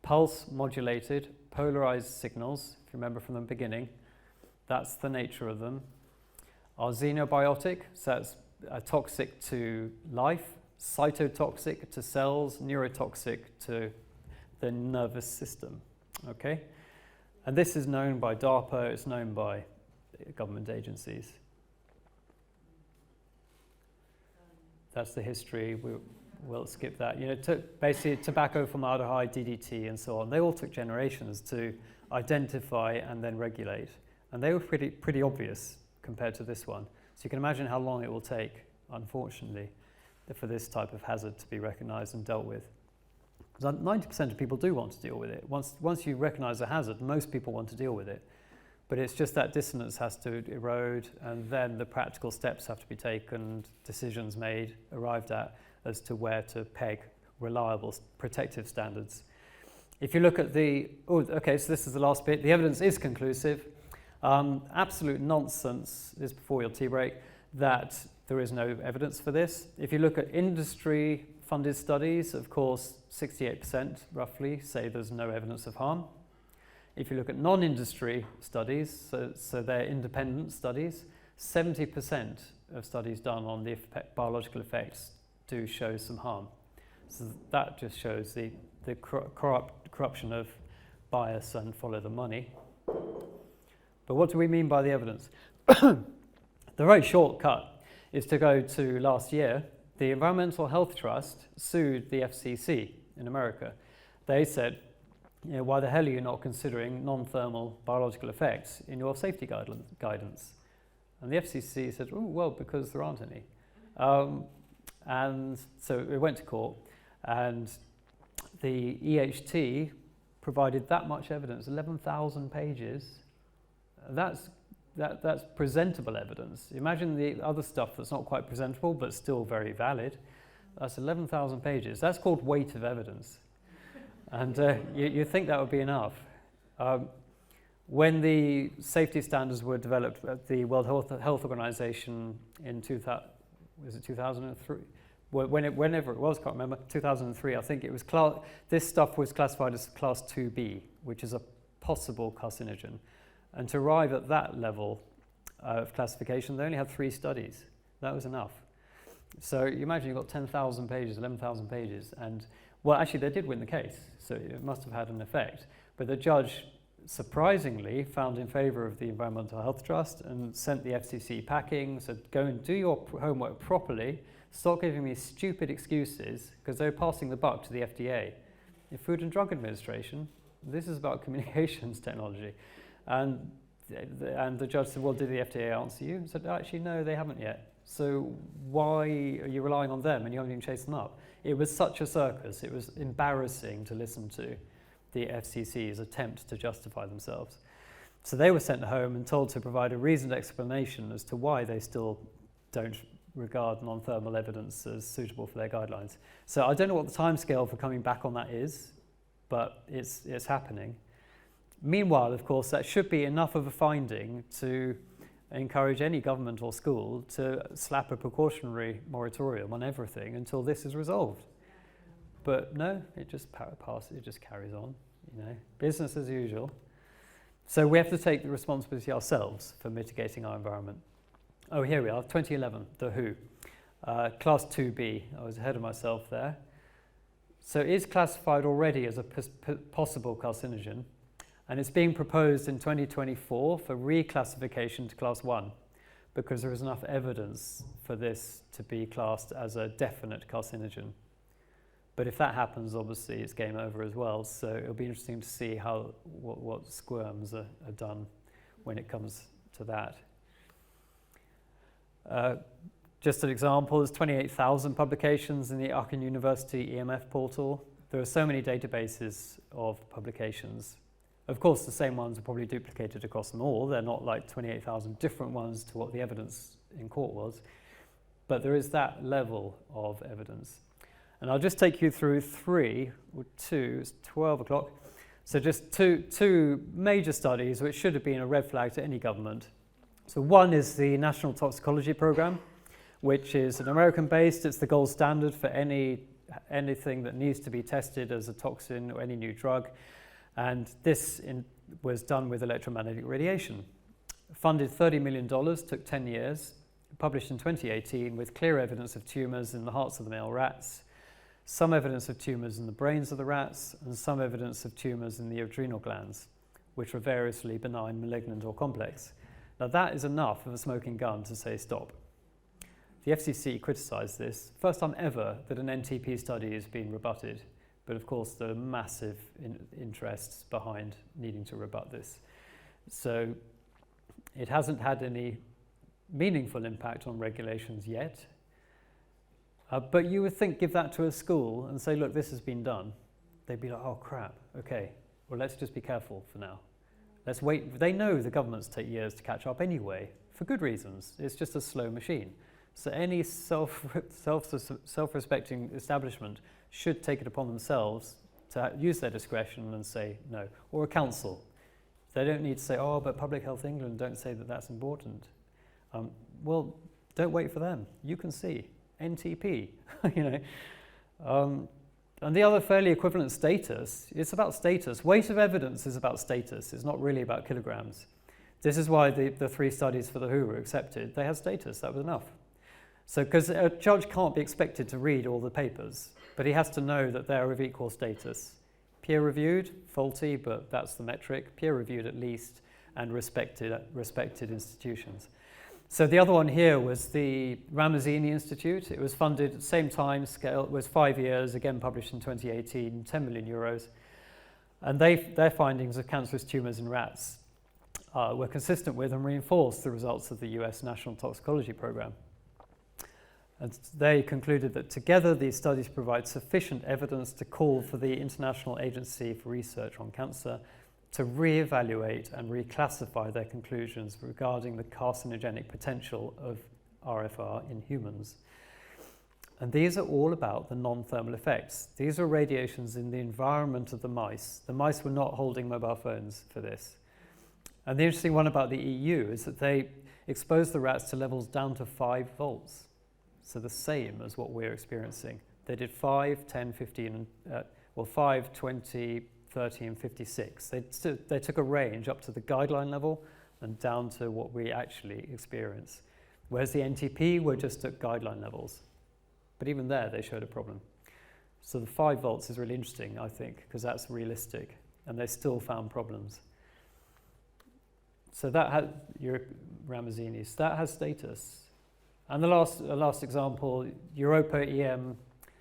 Pulse modulated, polarized signals, if you remember from the beginning, that's the nature of them. Are xenobiotic, so that's toxic to life, cytotoxic to cells, neurotoxic to the nervous system. Okay, And this is known by DARPA, it's known by government agencies. That's the history. We'll skip that. You know, basically tobacco, formaldehyde, DDT, and so on. They all took generations to identify and then regulate, and they were pretty obvious compared to this one. So you can imagine how long it will take, unfortunately, for this type of hazard to be recognised and dealt with. Because 90% of people do want to deal with it. Once you recognise a hazard, most people want to deal with it. But it's just that dissonance has to erode, and then the practical steps have to be taken, decisions made, arrived at, as to where to peg reliable protective standards. If you look at okay, so this is the last bit. The evidence is conclusive. Absolute nonsense is before your tea break that there is no evidence for this. If you look at industry-funded studies, of course, 68% roughly say there's no evidence of harm. If you look at non-industry studies, so they're independent studies, 70% of studies done on the biological effects do show some harm. So that just shows the corruption of bias and follow the money. But what do we mean by the evidence? The very shortcut is to go to last year. The Environmental Health Trust sued the FCC in America. They said, you know, why the hell are you not considering non-thermal biological effects in your safety guidance? And the FCC said, oh, well, because there aren't any. And so it went to court, and the EHT provided that much evidence, 11,000 pages. That's presentable evidence. Imagine the other stuff that's not quite presentable, but still very valid. That's 11,000 pages. That's called weight of evidence. And you think that would be enough. When the safety standards were developed at the World Health Organization in 2003? Whenever it was, can't remember, 2003, I think it was, this stuff was classified as class 2B, which is a possible carcinogen. And to arrive at that level of classification, they only had 3 studies. That was enough. So you imagine you've got 10,000 pages, 11,000 pages, and well, actually, they did win the case, so it must have had an effect. But the judge, surprisingly, found in favour of the Environmental Health Trust and sent the FCC packing, said, go and do your homework properly, stop giving me stupid excuses, because they're passing the buck to the FDA. The Food and Drug Administration, this is about communications technology. And the judge said, well, did the FDA answer you? I said, actually, no, they haven't yet. So why are you relying on them and you haven't even chased them up? It was such a circus. It was embarrassing to listen to the FCC's attempt to justify themselves. So they were sent home and told to provide a reasoned explanation as to why they still don't regard non-thermal evidence as suitable for their guidelines. So I don't know what the timescale for coming back on that is, but it's happening. Meanwhile, of course, that should be enough of a finding to encourage any government or school to slap a precautionary moratorium on everything until this is resolved. But no, it just passes, it just carries on, you know, business as usual. So we have to take the responsibility ourselves for mitigating our environment. Oh, here we are, 2011, the WHO, class 2B. I was ahead of myself there. So it is classified already as a possible carcinogen, and it's being proposed in 2024 for reclassification to class 1 because there is enough evidence for this to be classed as a definite carcinogen. But if that happens, obviously it's game over as well, so it'll be interesting to see how what squirms are done when it comes to that. Just an example, there's 28,000 publications in the Aachen University EMF portal. There are so many databases of publications. Of course, the same ones are probably duplicated across them all. They're not like 28,000 different ones to what the evidence in court was. But there is that level of evidence. And I'll just take you through 3 or 2, it's 12 o'clock. So just two major studies which should have been a red flag to any government. So one is the National Toxicology Program, which is an American-based. It's the gold standard for anything that needs to be tested as a toxin or any new drug. And this was done with electromagnetic radiation. Funded $30 million, took 10 years, published in 2018 with clear evidence of tumours in the hearts of the male rats, some evidence of tumours in the brains of the rats, and some evidence of tumours in the adrenal glands. which are variously benign, malignant, or complex. Now that is enough of a smoking gun to say stop. The FCC criticised this. First time ever that an NTP study has been rebutted. But of course, there are massive interests behind needing to rebut this. So it hasn't had any meaningful impact on regulations yet. But you would think, give that to a school and say, look, this has been done. They'd be like, oh crap, okay, well let's just be careful for now. Let's wait. They know the governments take years to catch up anyway, for good reasons. It's just a slow machine. So any self-respecting establishment should take it upon themselves to use their discretion and say no. Or a council. They don't need to say, oh, but Public Health England don't say that that's important. Well, don't wait for them. You can see. NTP, you know. And the other fairly equivalent status, it's about status. Weight of evidence is about status. It's not really about kilograms. This is why the 3 studies for the WHO were accepted. They had status. That was enough. So, because a judge can't be expected to read all the papers, but he has to know that they're of equal status. Peer-reviewed, faulty, but that's the metric. Peer-reviewed at least, and respected institutions. So the other one here was the Ramazzini Institute. It was funded at the same time scale. It was 5 years, again published in 2018, 10 million euros. And their findings of cancerous tumours in rats were consistent with and reinforced the results of the US National Toxicology Program. And they concluded that together these studies provide sufficient evidence to call for the International Agency for Research on Cancer to re-evaluate and reclassify their conclusions regarding the carcinogenic potential of RFR in humans. And these are all about the non-thermal effects. These are radiations in the environment of the mice. The mice were not holding mobile phones for this. And the interesting one about the EU is that they exposed the rats to levels down to 5 volts. So the same as what we're experiencing. They did 5, 10, 15, 5, 20, 30 and 56. They took a range up to the guideline level and down to what we actually experience. Whereas the NTP were just at guideline levels. But even there, they showed a problem. So the 5 volts is really interesting, I think, because that's realistic. And they still found problems. So that had your Ramazzini's. That has status. And the last example, Europa EM,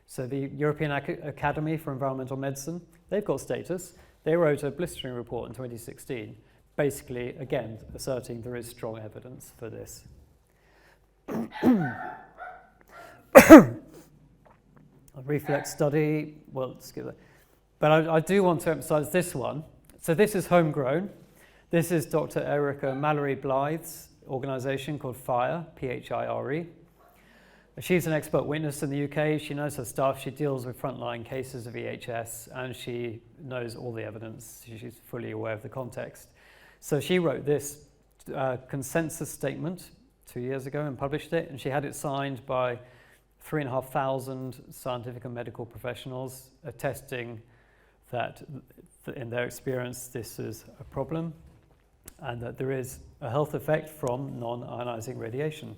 so the European Academy for Environmental Medicine, they've got status. They wrote a blistering report in 2016, basically, again, asserting there is strong evidence for this. A reflex study, well, skip that. But I do want to emphasize this one. So this is homegrown. This is Dr. Erica Mallory Blythe's organisation called PHIRE, P-H-I-R-E. She's an expert witness in the UK. She knows her stuff. She deals with frontline cases of EHS, and she knows all the evidence. She's fully aware of the context. So she wrote this consensus statement 2 years ago and published it, and she had it signed by 3,500 scientific and medical professionals attesting that in their experience this is a problem and that there is a health effect from non-ionizing radiation.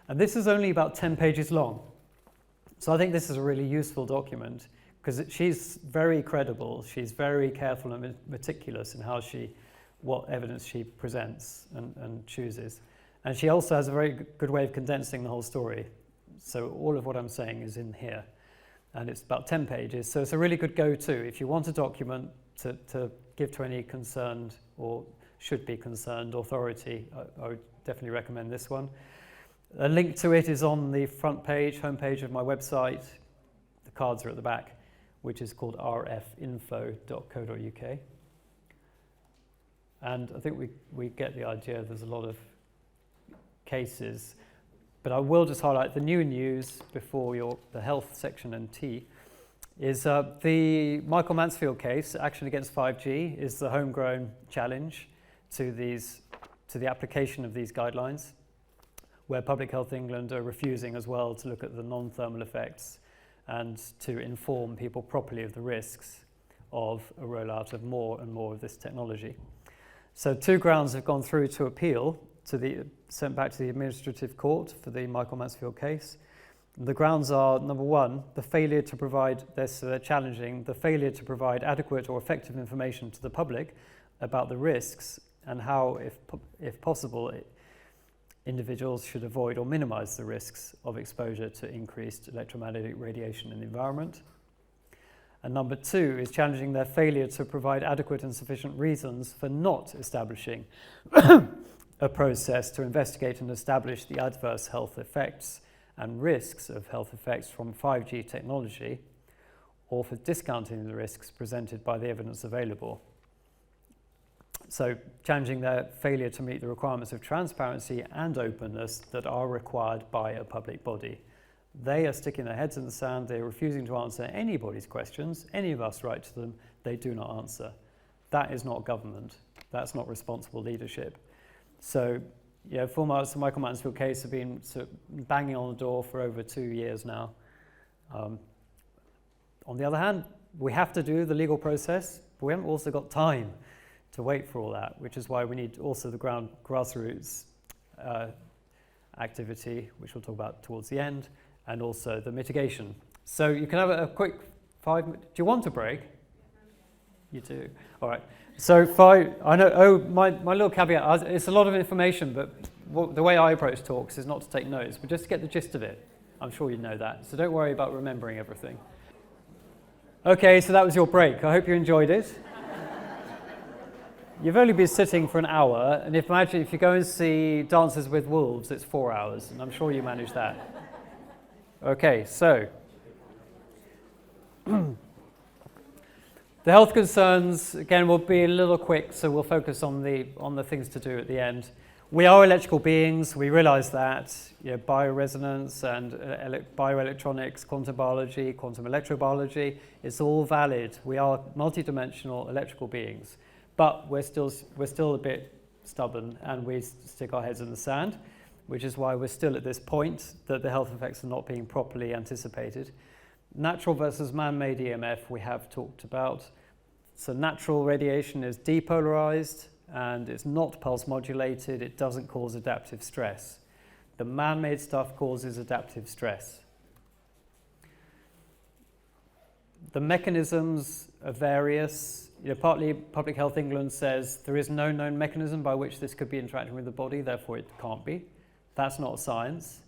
And this is only about 10 pages long. So I think this is a really useful document because she's very credible. She's very careful and meticulous in what evidence she presents and chooses. And she also has a very good way of condensing the whole story. So all of what I'm saying is in here. And it's about 10 pages. So it's a really good go-to if you want a document to give to any concerned or should be concerned authority. I would definitely recommend this one. A link to it is on the front page, homepage of my website. The cards are at the back, which is called rfinfo.co.uk. And I think we get the idea. There's a lot of cases. But I will just highlight the new news before the health section and T is the Michael Mansfield case, Action Against 5G, is the homegrown challenge to the application of these guidelines, where Public Health England are refusing as well to look at the non-thermal effects and to inform people properly of the risks of a rollout of more and more of this technology. So 2 grounds have gone through to appeal, sent back to the administrative court for the Michael Mansfield case. The grounds are, number 1, the failure to provide, they're challenging the failure to provide adequate or effective information to the public about the risks and how, if possible, individuals should avoid or minimize the risks of exposure to increased electromagnetic radiation in the environment. And number 2 is challenging their failure to provide adequate and sufficient reasons for not establishing a process to investigate and establish the adverse health effects and risks of health effects from 5G technology, or for discounting the risks presented by the evidence available. So challenging their failure to meet the requirements of transparency and openness that are required by a public body. They are sticking their heads in the sand. They're refusing to answer anybody's questions. Any of us write to them, they do not answer. That is not government. That's not responsible leadership. So, Michael Mansfield case have been sort of banging on the door for over 2 years now. On the other hand, we have to do the legal process, but we haven't also got time to wait for all that, which is why we need also the grassroots activity, which we'll talk about towards the end, and also the mitigation. So you can have a quick 5 minutes. Do you want a break? You do? All right. So I know, my little caveat, it's a lot of information, but the way I approach talks is not to take notes, but just to get the gist of it. I'm sure you know that. So don't worry about remembering everything. Okay, so that was your break. I hope you enjoyed it. You've only been sitting for an hour, and imagine if you go and see Dances with Wolves, it's 4 hours, and I'm sure you managed that. Okay, so the health concerns, again, will be a little quick, so we'll focus on the things to do at the end. We are electrical beings, we realize that. Bioresonance and bioelectronics, quantum biology, quantum electrobiology, it's all valid. We are multidimensional electrical beings. But we're still a bit stubborn, and we stick our heads in the sand, which is why we're still at this point that the health effects are not being properly anticipated. Natural versus man-made EMF we have talked about. So natural radiation is depolarized and it's not pulse modulated. It doesn't cause adaptive stress. The man-made stuff causes adaptive stress. The mechanisms are various. Partly Public Health England says there is no known mechanism by which this could be interacting with the body, therefore it can't be. That's not science.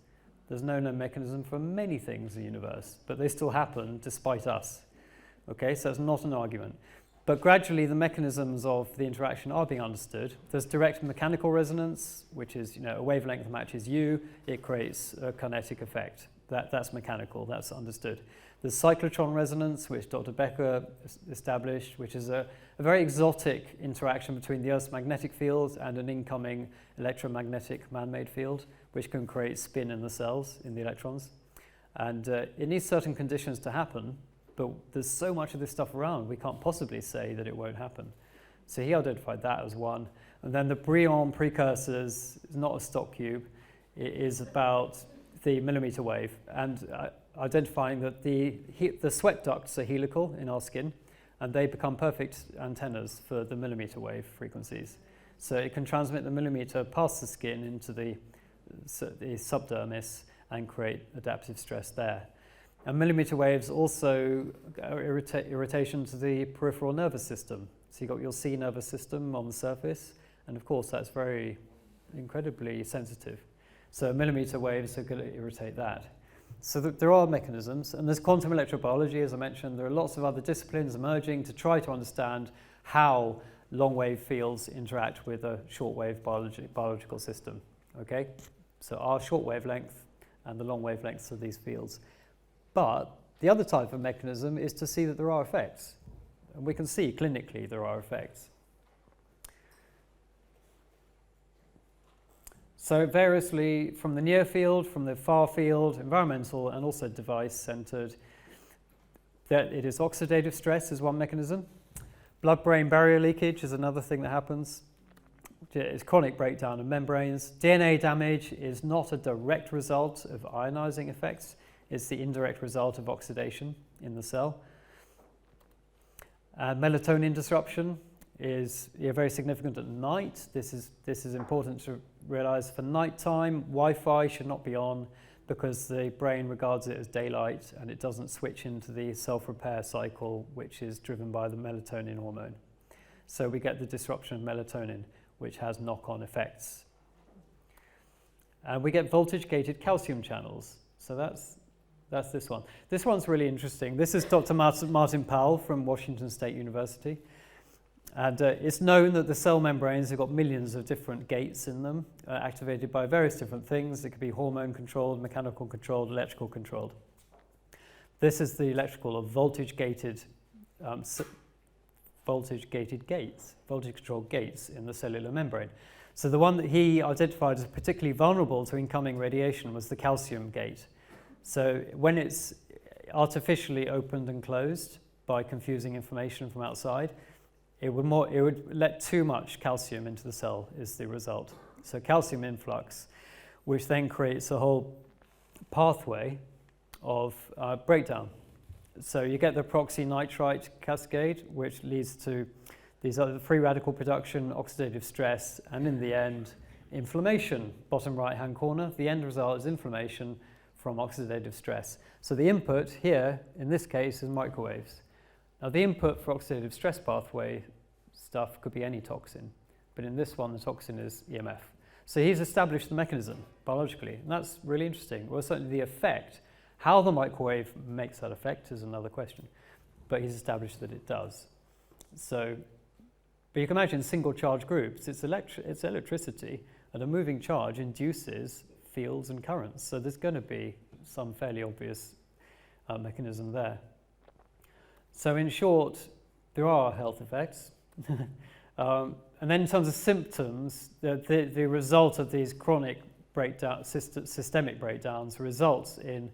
There's no known mechanism for many things in the universe, but they still happen despite us. Okay, so it's not an argument. But gradually the mechanisms of the interaction are being understood. There's direct mechanical resonance, which is a wavelength matches U, it creates a kinetic effect. That's mechanical, that's understood. There's cyclotron resonance, which Dr. Becker established, which is a very exotic interaction between the Earth's magnetic field and an incoming electromagnetic man-made field, which can create spin in the cells, in the electrons. And it needs certain conditions to happen, but there's so much of this stuff around, we can't possibly say that it won't happen. So he identified that as one. And then the Brion precursors is not a stock cube. It is about the millimeter wave, and identifying that the sweat ducts are helical in our skin, and they become perfect antennas for the millimeter wave frequencies. So it can transmit the millimeter past the skin into the subdermis and create adaptive stress there. And millimeter waves also irritation to the peripheral nervous system. So you've got your C nervous system on the surface, and of course that's very incredibly sensitive. So millimeter waves are going to irritate that. So there are mechanisms, and there's quantum electrobiology, as I mentioned. There are lots of other disciplines emerging to try to understand how long-wave fields interact with a short-wave biological system. Okay, so our short wavelength and the long wavelengths of these fields. But the other type of mechanism is to see that there are effects, and we can see clinically there are effects. So variously from the near field, from the far field, environmental and also device-centered, that it is oxidative stress is one mechanism. Blood-brain barrier leakage is another thing that happens. It's chronic breakdown of membranes. DNA damage is not a direct result of ionizing effects. It's the indirect result of oxidation in the cell. Melatonin disruption is very significant at night. This is important to realize. For nighttime, Wi-Fi should not be on because the brain regards it as daylight and it doesn't switch into the self-repair cycle, which is driven by the melatonin hormone. So we get the disruption of melatonin, which has knock-on effects. And we get voltage-gated calcium channels. So that's this one. This one's really interesting. This is Dr. Martin Powell from Washington State University. And it's known that the cell membranes have got millions of different gates in them, activated by various different things. It could be hormone-controlled, mechanical controlled, electrical controlled. This is the electrical or voltage-gated gates, voltage-controlled gates in the cellular membrane. So the one that he identified as particularly vulnerable to incoming radiation was the calcium gate. So when it's artificially opened and closed by confusing information from outside, it would let too much calcium into the cell is the result. So calcium influx, which then creates a whole pathway of breakdown. So you get the peroxynitrite cascade, which leads to these other free radical production, oxidative stress, and in the end, inflammation. Bottom right-hand corner, the end result is inflammation from oxidative stress. So the input here, in this case, is microwaves. Now the input for oxidative stress pathway stuff could be any toxin, but in this one, the toxin is EMF. So he's established the mechanism biologically, and that's really interesting. Well, certainly the effect, how the microwave makes that effect is another question, but he's established that it does. So, but you can imagine single charge groups, it's electricity, and a moving charge induces fields and currents. So there's going to be some fairly obvious mechanism there. So in short, there are health effects. And then in terms of symptoms, the result of these chronic systemic breakdowns results in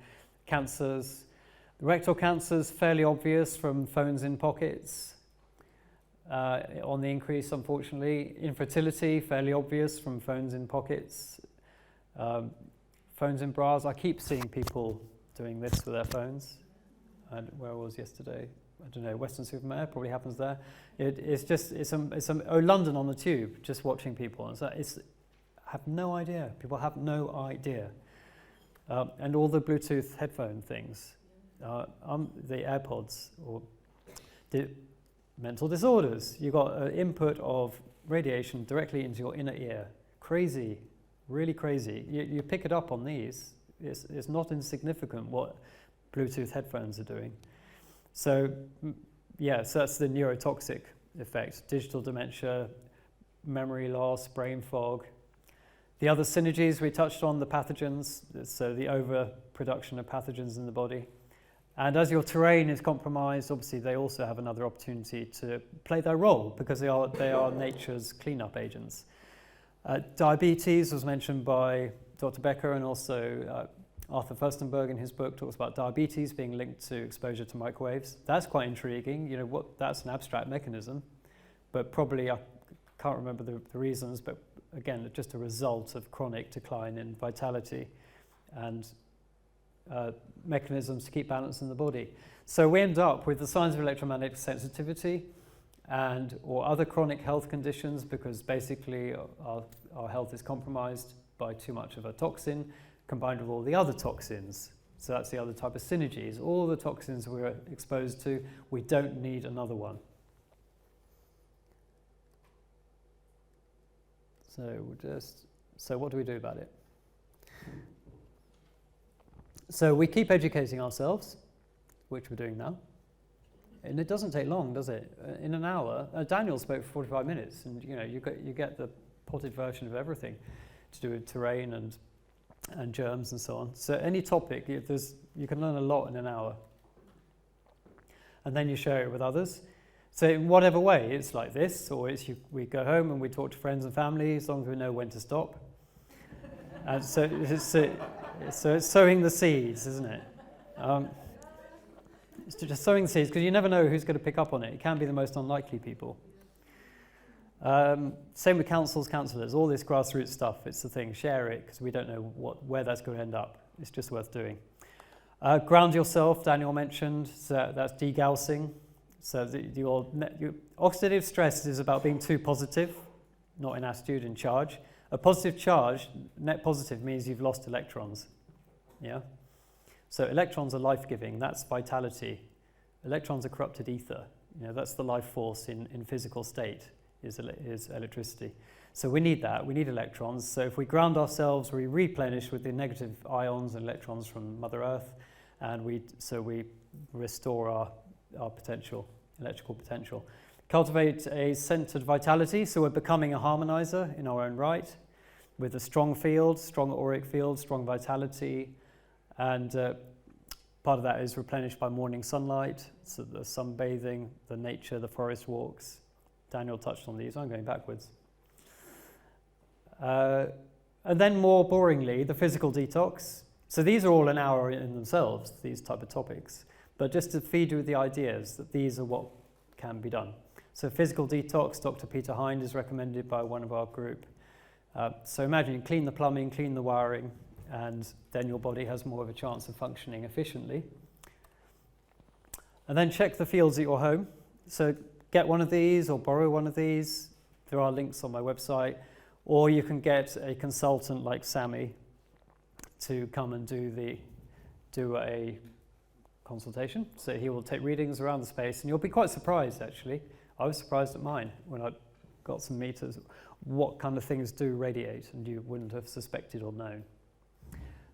cancers. The rectal cancers, fairly obvious from phones in pockets on the increase, unfortunately. Infertility, fairly obvious from phones in pockets. Phones in bras. I keep seeing people doing this with their phones. And where I was yesterday, I don't know, Western Supermare, probably happens there. London on the tube, just watching people. And so I have no idea. People have no idea. And all the Bluetooth headphone things, the AirPods, or mental disorders. You've got an input of radiation directly into your inner ear. Crazy, really crazy. You pick it up on these. It's not insignificant what Bluetooth headphones are doing. So, yeah, so that's the neurotoxic effect. Digital dementia, memory loss, brain fog. The other synergies we touched on, the pathogens, so the overproduction of pathogens in the body. And as your terrain is compromised, obviously they also have another opportunity to play their role because they are nature's cleanup agents. Diabetes was mentioned by Dr. Becker, and also Arthur Furstenberg in his book talks about diabetes being linked to exposure to microwaves. That's quite intriguing. You know, that's an abstract mechanism, but probably I can't remember the reasons, but again, just a result of chronic decline in vitality and mechanisms to keep balance in the body. So we end up with the signs of electromagnetic sensitivity or other chronic health conditions, because basically our health is compromised by too much of a toxin combined with all the other toxins. So that's the other type of synergies. All the toxins we're exposed to, we don't need another one. So what do we do about it? So we keep educating ourselves, which we're doing now. And it doesn't take long, does it? In an hour, Daniel spoke for 45 minutes, and you get the potted version of everything to do with terrain and germs and so on. So any topic, you can learn a lot in an hour. And then you share it with others. So in whatever way, it's like this, or we go home and we talk to friends and family, as long as we know when to stop. And so it's sowing the seeds, isn't it? It's just sowing the seeds, because you never know who's going to pick up on it. It can be the most unlikely people. Same with counsellors, all this grassroots stuff. It's the thing, share it, because we don't know where that's going to end up. It's just worth doing. Ground yourself, Daniel mentioned, so that's degaussing. So your oxidative stress is about being too positive, not in attitude, in charge. A positive charge, net positive, means you've lost electrons. Yeah? So electrons are life-giving, that's vitality. Electrons are corrupted ether. That's the life force in physical state, is electricity. So we need that. We need electrons. So if we ground ourselves, we replenish with the negative ions and electrons from Mother Earth, and we restore our potential, electrical potential. Cultivate a centered vitality, so we're becoming a harmonizer in our own right, with a strong field, strong auric field, strong vitality, and part of that is replenished by morning sunlight, so the sunbathing, the nature, the forest walks. Daniel touched on these. I'm going backwards. And then more boringly, the physical detox. So these are all an hour in themselves, these type of topics. But just to feed you with the ideas that these are what can be done. So physical detox, Dr. Peter Hind is recommended by one of our group. So imagine you clean the plumbing, clean the wiring, and then your body has more of a chance of functioning efficiently. And then check the fields at your home. So get one of these or borrow one of these. There are links on my website. Or you can get a consultant like Sammy to come and do a consultation. So he will take readings around the space, and you'll be quite surprised, actually. I was surprised at mine when I got some meters, what kind of things do radiate, and you wouldn't have suspected or known.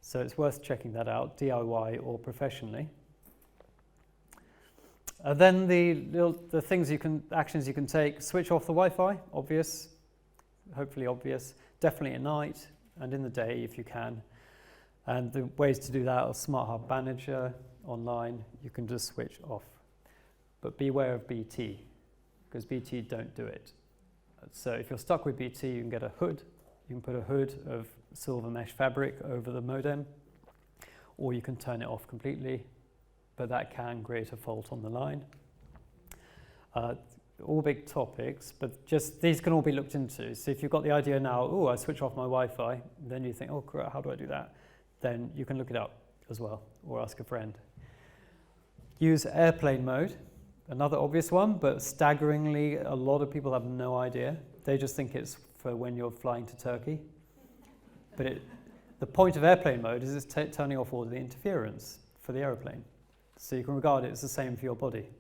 So it's worth checking that out, DIY or professionally. Then the things actions you can take: switch off the Wi-Fi, obvious. Hopefully obvious, definitely at night and in the day if you can. And the ways to do that are Smart Hub Manager online. You can just switch off. But beware of BT, because BT don't do it. So if you're stuck with BT, you can get a hood. You can put a hood of silver mesh fabric over the modem, or you can turn it off completely, but that can create a fault on the line. All big topics, but just these can all be looked into. So if you've got the idea now, oh, I switch off my Wi-Fi, then you think, oh, crap, how do I do that? Then you can look it up as well, or ask a friend. Use airplane mode, another obvious one, but staggeringly, a lot of people have no idea. They just think it's for when you're flying to Turkey. But the point of airplane mode is it's turning off all the interference for the aeroplane. So you can regard it as the same for your body.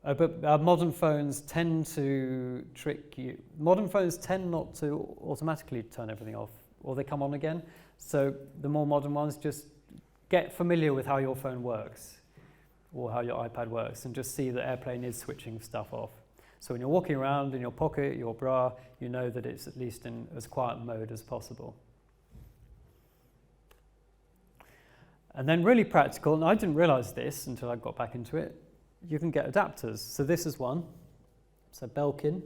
But modern phones tend to trick you. Modern phones tend not to automatically turn everything off, or they come on again. So the more modern ones, just get familiar with how your phone works, or how your iPad works, and just see that airplane is switching stuff off. So when you're walking around in your pocket, your bra, you know that it's at least in as quiet mode as possible. And then really practical, and I didn't realize this until I got back into it, you can get adapters. So this is one. It's a Belkin.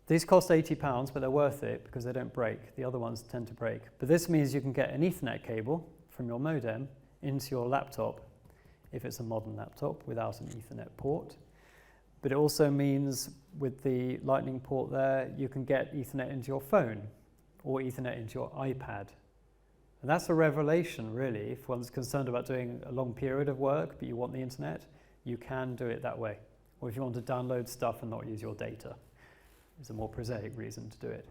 These cost £80, but they're worth it because they don't break. The other ones tend to break. But this means you can get an Ethernet cable from your modem into your laptop, if it's a modern laptop, without an Ethernet port. But it also means with the Lightning port there, you can get Ethernet into your phone or Ethernet into your iPad. And that's a revelation, really. If one's concerned about doing a long period of work, but you want the internet, you can do it that way. Or if you want to download stuff and not use your data, it's a more prosaic reason to do it.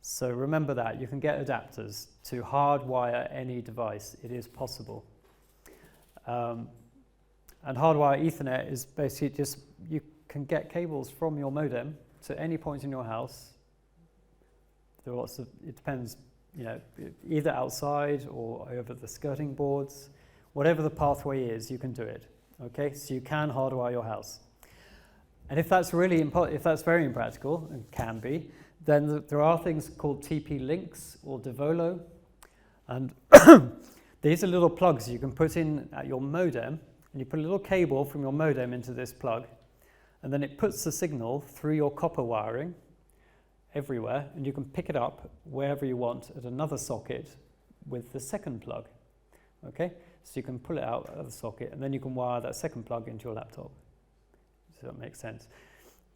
So remember that. You can get adapters to hardwire any device. It is possible. And hardwire Ethernet is basically just, you can get cables from your modem to any point in your house. There are lots of, it depends, either outside or over the skirting boards. Whatever the pathway is, you can do it. Okay, so you can hardwire your house. And if that's if that's very impractical, and can be, then there are things called TP-Links or Devolo. And these are little plugs you can put in at your modem, and you put a little cable from your modem into this plug, and then it puts the signal through your copper wiring everywhere, and you can pick it up wherever you want at another socket with the second plug. Okay? So you can pull it out of the socket, and then you can wire that second plug into your laptop. So that makes sense.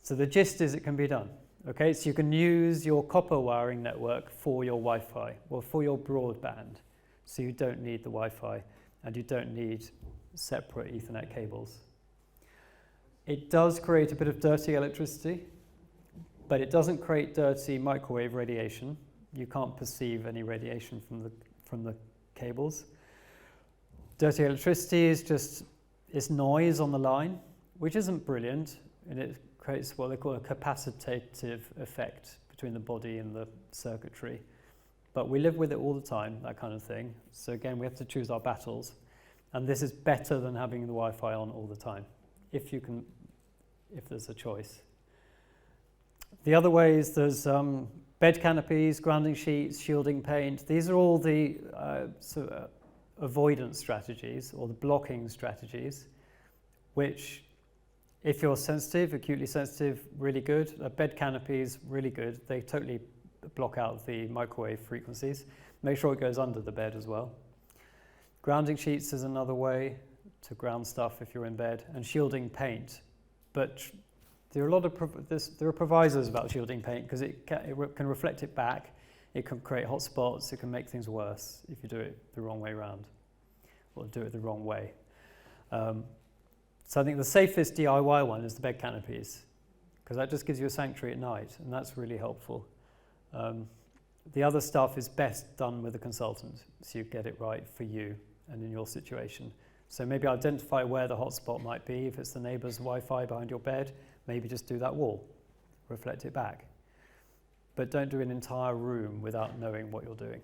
So the gist is it can be done. Okay, so you can use your copper wiring network for your Wi-Fi, or for your broadband. So you don't need the Wi-Fi, and you don't need separate Ethernet cables. It does create a bit of dirty electricity, but it doesn't create dirty microwave radiation. You can't perceive any radiation from the cables. Dirty electricity is just, it's noise on the line. which isn't brilliant, and it creates what they call a capacitative effect between the body and the circuitry. But we live with it all the time, that kind of thing. So again, we have to choose our battles. And this is better than having the Wi-Fi on all the time, if there's a choice. The other ways, there's bed canopies, grounding sheets, shielding paint. These are all the avoidance strategies or the blocking strategies, which, if you're sensitive, acutely sensitive, really good. Bed canopies, really good. They totally block out the microwave frequencies. Make sure it goes under the bed as well. Grounding sheets is another way to ground stuff if you're in bed, and shielding paint. But there are a lot of there are provisos about shielding paint because it can reflect it back, it can create hot spots, it can make things worse if you do it the wrong way around, or do it the wrong way. So I think the safest DIY one is the bed canopies, because that just gives you a sanctuary at night, and that's really helpful. The other stuff is best done with a consultant, so you get it right for you and in your situation. So maybe identify where the hotspot might be. If it's the neighbour's Wi-Fi behind your bed, maybe just do that wall, reflect it back. But don't do an entire room without knowing what you're doing.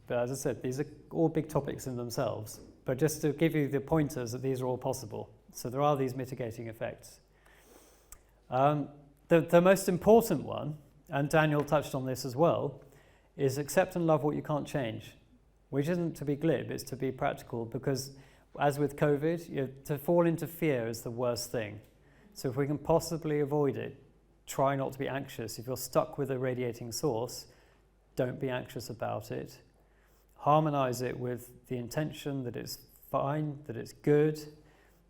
But as I said, these are all big topics in themselves, but just to give you the pointers that these are all possible. So there are these mitigating effects. The most important one, and Daniel touched on this as well, is accept and love what you can't change, which isn't to be glib, it's to be practical, because as with COVID, to fall into fear is the worst thing. So if we can possibly avoid it, try not to be anxious. If you're stuck with a radiating source, don't be anxious about it. Harmonize it with the intention that it's fine, that it's good,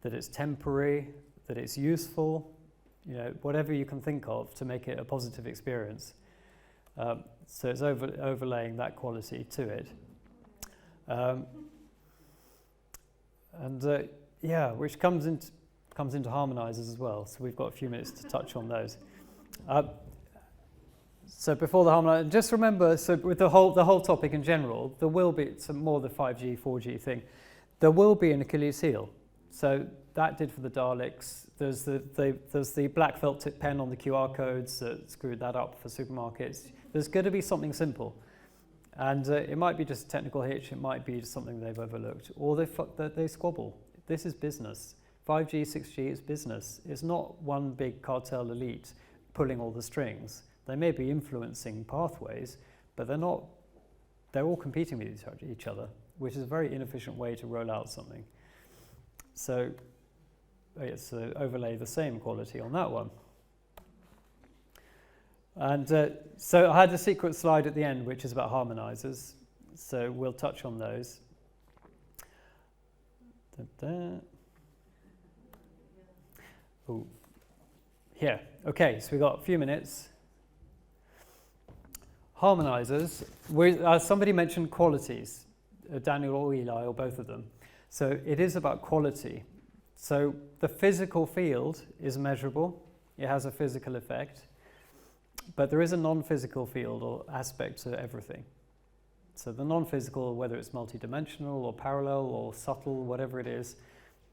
that it's temporary, that it's useful, whatever you can think of to make it a positive experience. So it's overlaying that quality to it. Which comes into harmonizers as well. So we've got a few minutes to touch on those. So before the harmonizer, just remember, so with the whole topic in general, there will be some more the 5G, 4G thing. There will be an Achilles heel. So that did for the Daleks. There's the black felt tip pen on the QR codes that screwed that up for supermarkets. There's going to be something simple. And it might be just a technical hitch, it might be just something they've overlooked, or they squabble. This is business. 5G, 6G is business. It's not one big cartel elite pulling all the strings. They may be influencing pathways, but they're not. They're all competing with each other, which is a very inefficient way to roll out something. So overlay the same quality on that one. And so I had a secret slide at the end, which is about harmonizers. So we'll touch on those. Oh, here. Okay, so we've got a few minutes. Harmonizers. Somebody mentioned qualities, Daniel or Eli, or both of them. So it is about quality. So the physical field is measurable. It has a physical effect. But there is a non-physical field or aspect to everything. So the non-physical, whether it's multidimensional or parallel or subtle, whatever it is,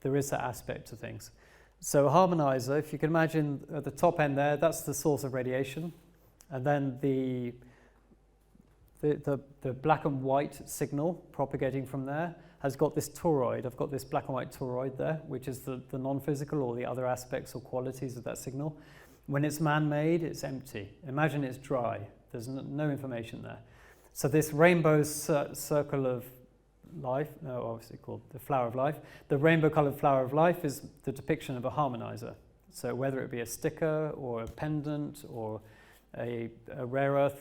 there is that aspect to things. So a harmonizer, if you can imagine at the top end there, that's the source of radiation. And then the black and white signal propagating from there has got this toroid. I've got this black and white toroid there, which is the non-physical or the other aspects or qualities of that signal. When it's man-made, it's empty. Imagine it's dry. There's no information there. So this rainbow circle of life, obviously called the flower of life, the rainbow-colored flower of life is the depiction of a harmonizer. So whether it be a sticker or a pendant or a rare earth,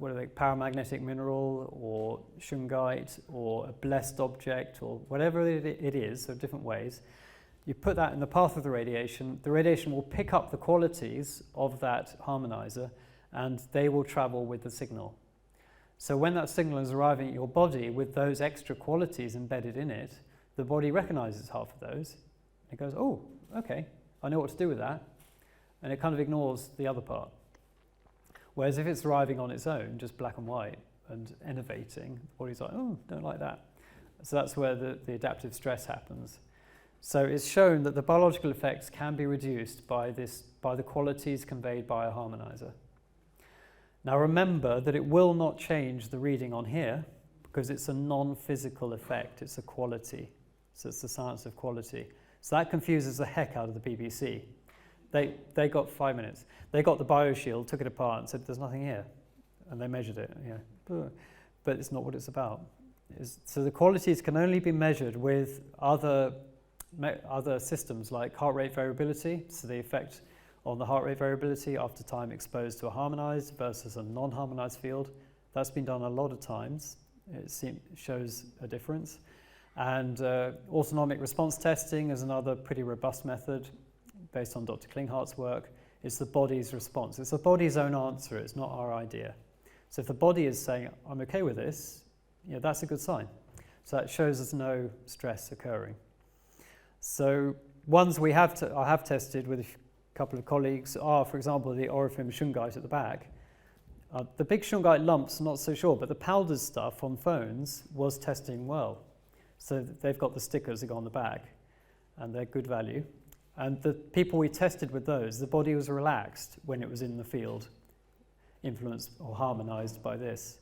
paramagnetic mineral or shungite or a blessed object or whatever it is, so different ways, you put that in the path of the radiation will pick up the qualities of that harmonizer and they will travel with the signal. So when that signal is arriving at your body with those extra qualities embedded in it, the body recognizes half of those. It goes, oh, okay, I know what to do with that. And it kind of ignores the other part. Whereas if it's arriving on its own, just black and white and enervating, the body's like, oh, don't like that. So that's where the adaptive stress happens. So it's shown that the biological effects can be reduced by the qualities conveyed by a harmonizer. Now remember that it will not change the reading on here because it's a non-physical effect, it's a quality. So it's the science of quality. So that confuses the heck out of the BBC. They got 5 minutes. They got the BioShield, took it apart and said, there's nothing here. And they measured it, but it's not what it's about. So the qualities can only be measured with other systems like heart rate variability, so the effect on the heart rate variability after time exposed to a harmonized versus a non-harmonized field. That's been done a lot of times. It shows a difference. And autonomic response testing is another pretty robust method based on Dr. Klinghart's work. It's the body's response. It's the body's own answer. It's not our idea. So if the body is saying, I'm okay with this, that's a good sign. So that shows there's no stress occurring. So ones I have tested with a couple of colleagues are, for example, the Orifim shungite at the back. The big shungite lumps, not so sure, but the powdered stuff on phones was testing well. So they've got the stickers that go on the back, and they're good value. And the people we tested with those, the body was relaxed when it was in the field, influenced or harmonized by this.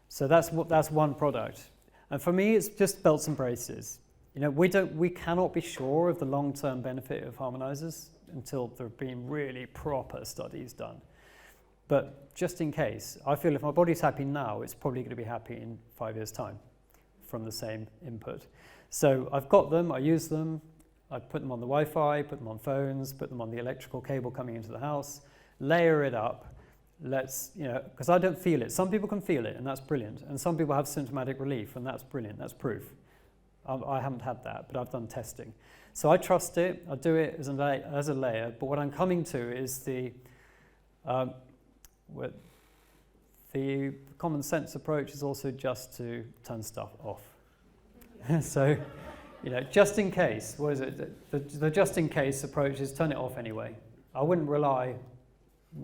So that's one product. And for me, it's just belts and braces. We cannot be sure of the long-term benefit of harmonizers until there have been really proper studies done. But just in case, I feel if my body's happy now, it's probably going to be happy in 5 years' time from the same input. So I've got them, I use them, I put them on the Wi-Fi, put them on phones, put them on the electrical cable coming into the house, layer it up. Because I don't feel it. Some people can feel it, and that's brilliant. And some people have symptomatic relief, and that's brilliant. That's proof. I haven't had that, but I've done testing. So I trust it. I do it as a layer. But what I'm coming to is the common sense approach is also just to turn stuff off. So, just in case. What is it? The just in case approach is turn it off anyway. I wouldn't rely.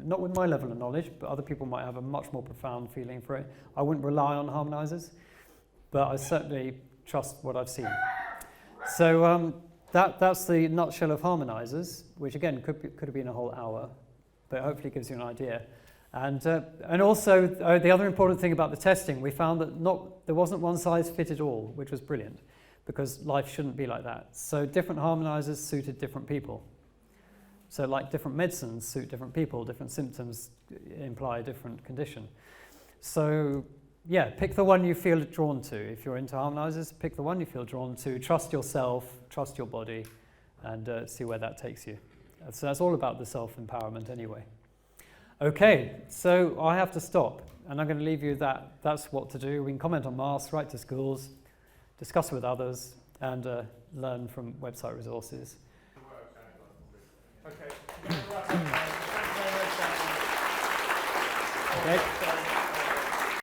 Not with my level of knowledge, but other people might have a much more profound feeling for it. I wouldn't rely on harmonizers, but I certainly trust what I've seen. So that's the nutshell of harmonizers, which again could have been a whole hour, but hopefully gives you an idea. And also the other important thing about the testing, we found that there wasn't one size fitted all, which was brilliant, because life shouldn't be like that. So different harmonizers suited different people. So like different medicines suit different people, different symptoms imply a different condition. So yeah, pick the one you feel drawn to. If you're into harmonizers, pick the one you feel drawn to, trust yourself, trust your body, and see where that takes you. So that's all about the self-empowerment anyway. Okay, so I have to stop, and I'm going to leave you that's what to do. We can comment on masks, write to schools, discuss with others, and learn from website resources. Okay. Okay.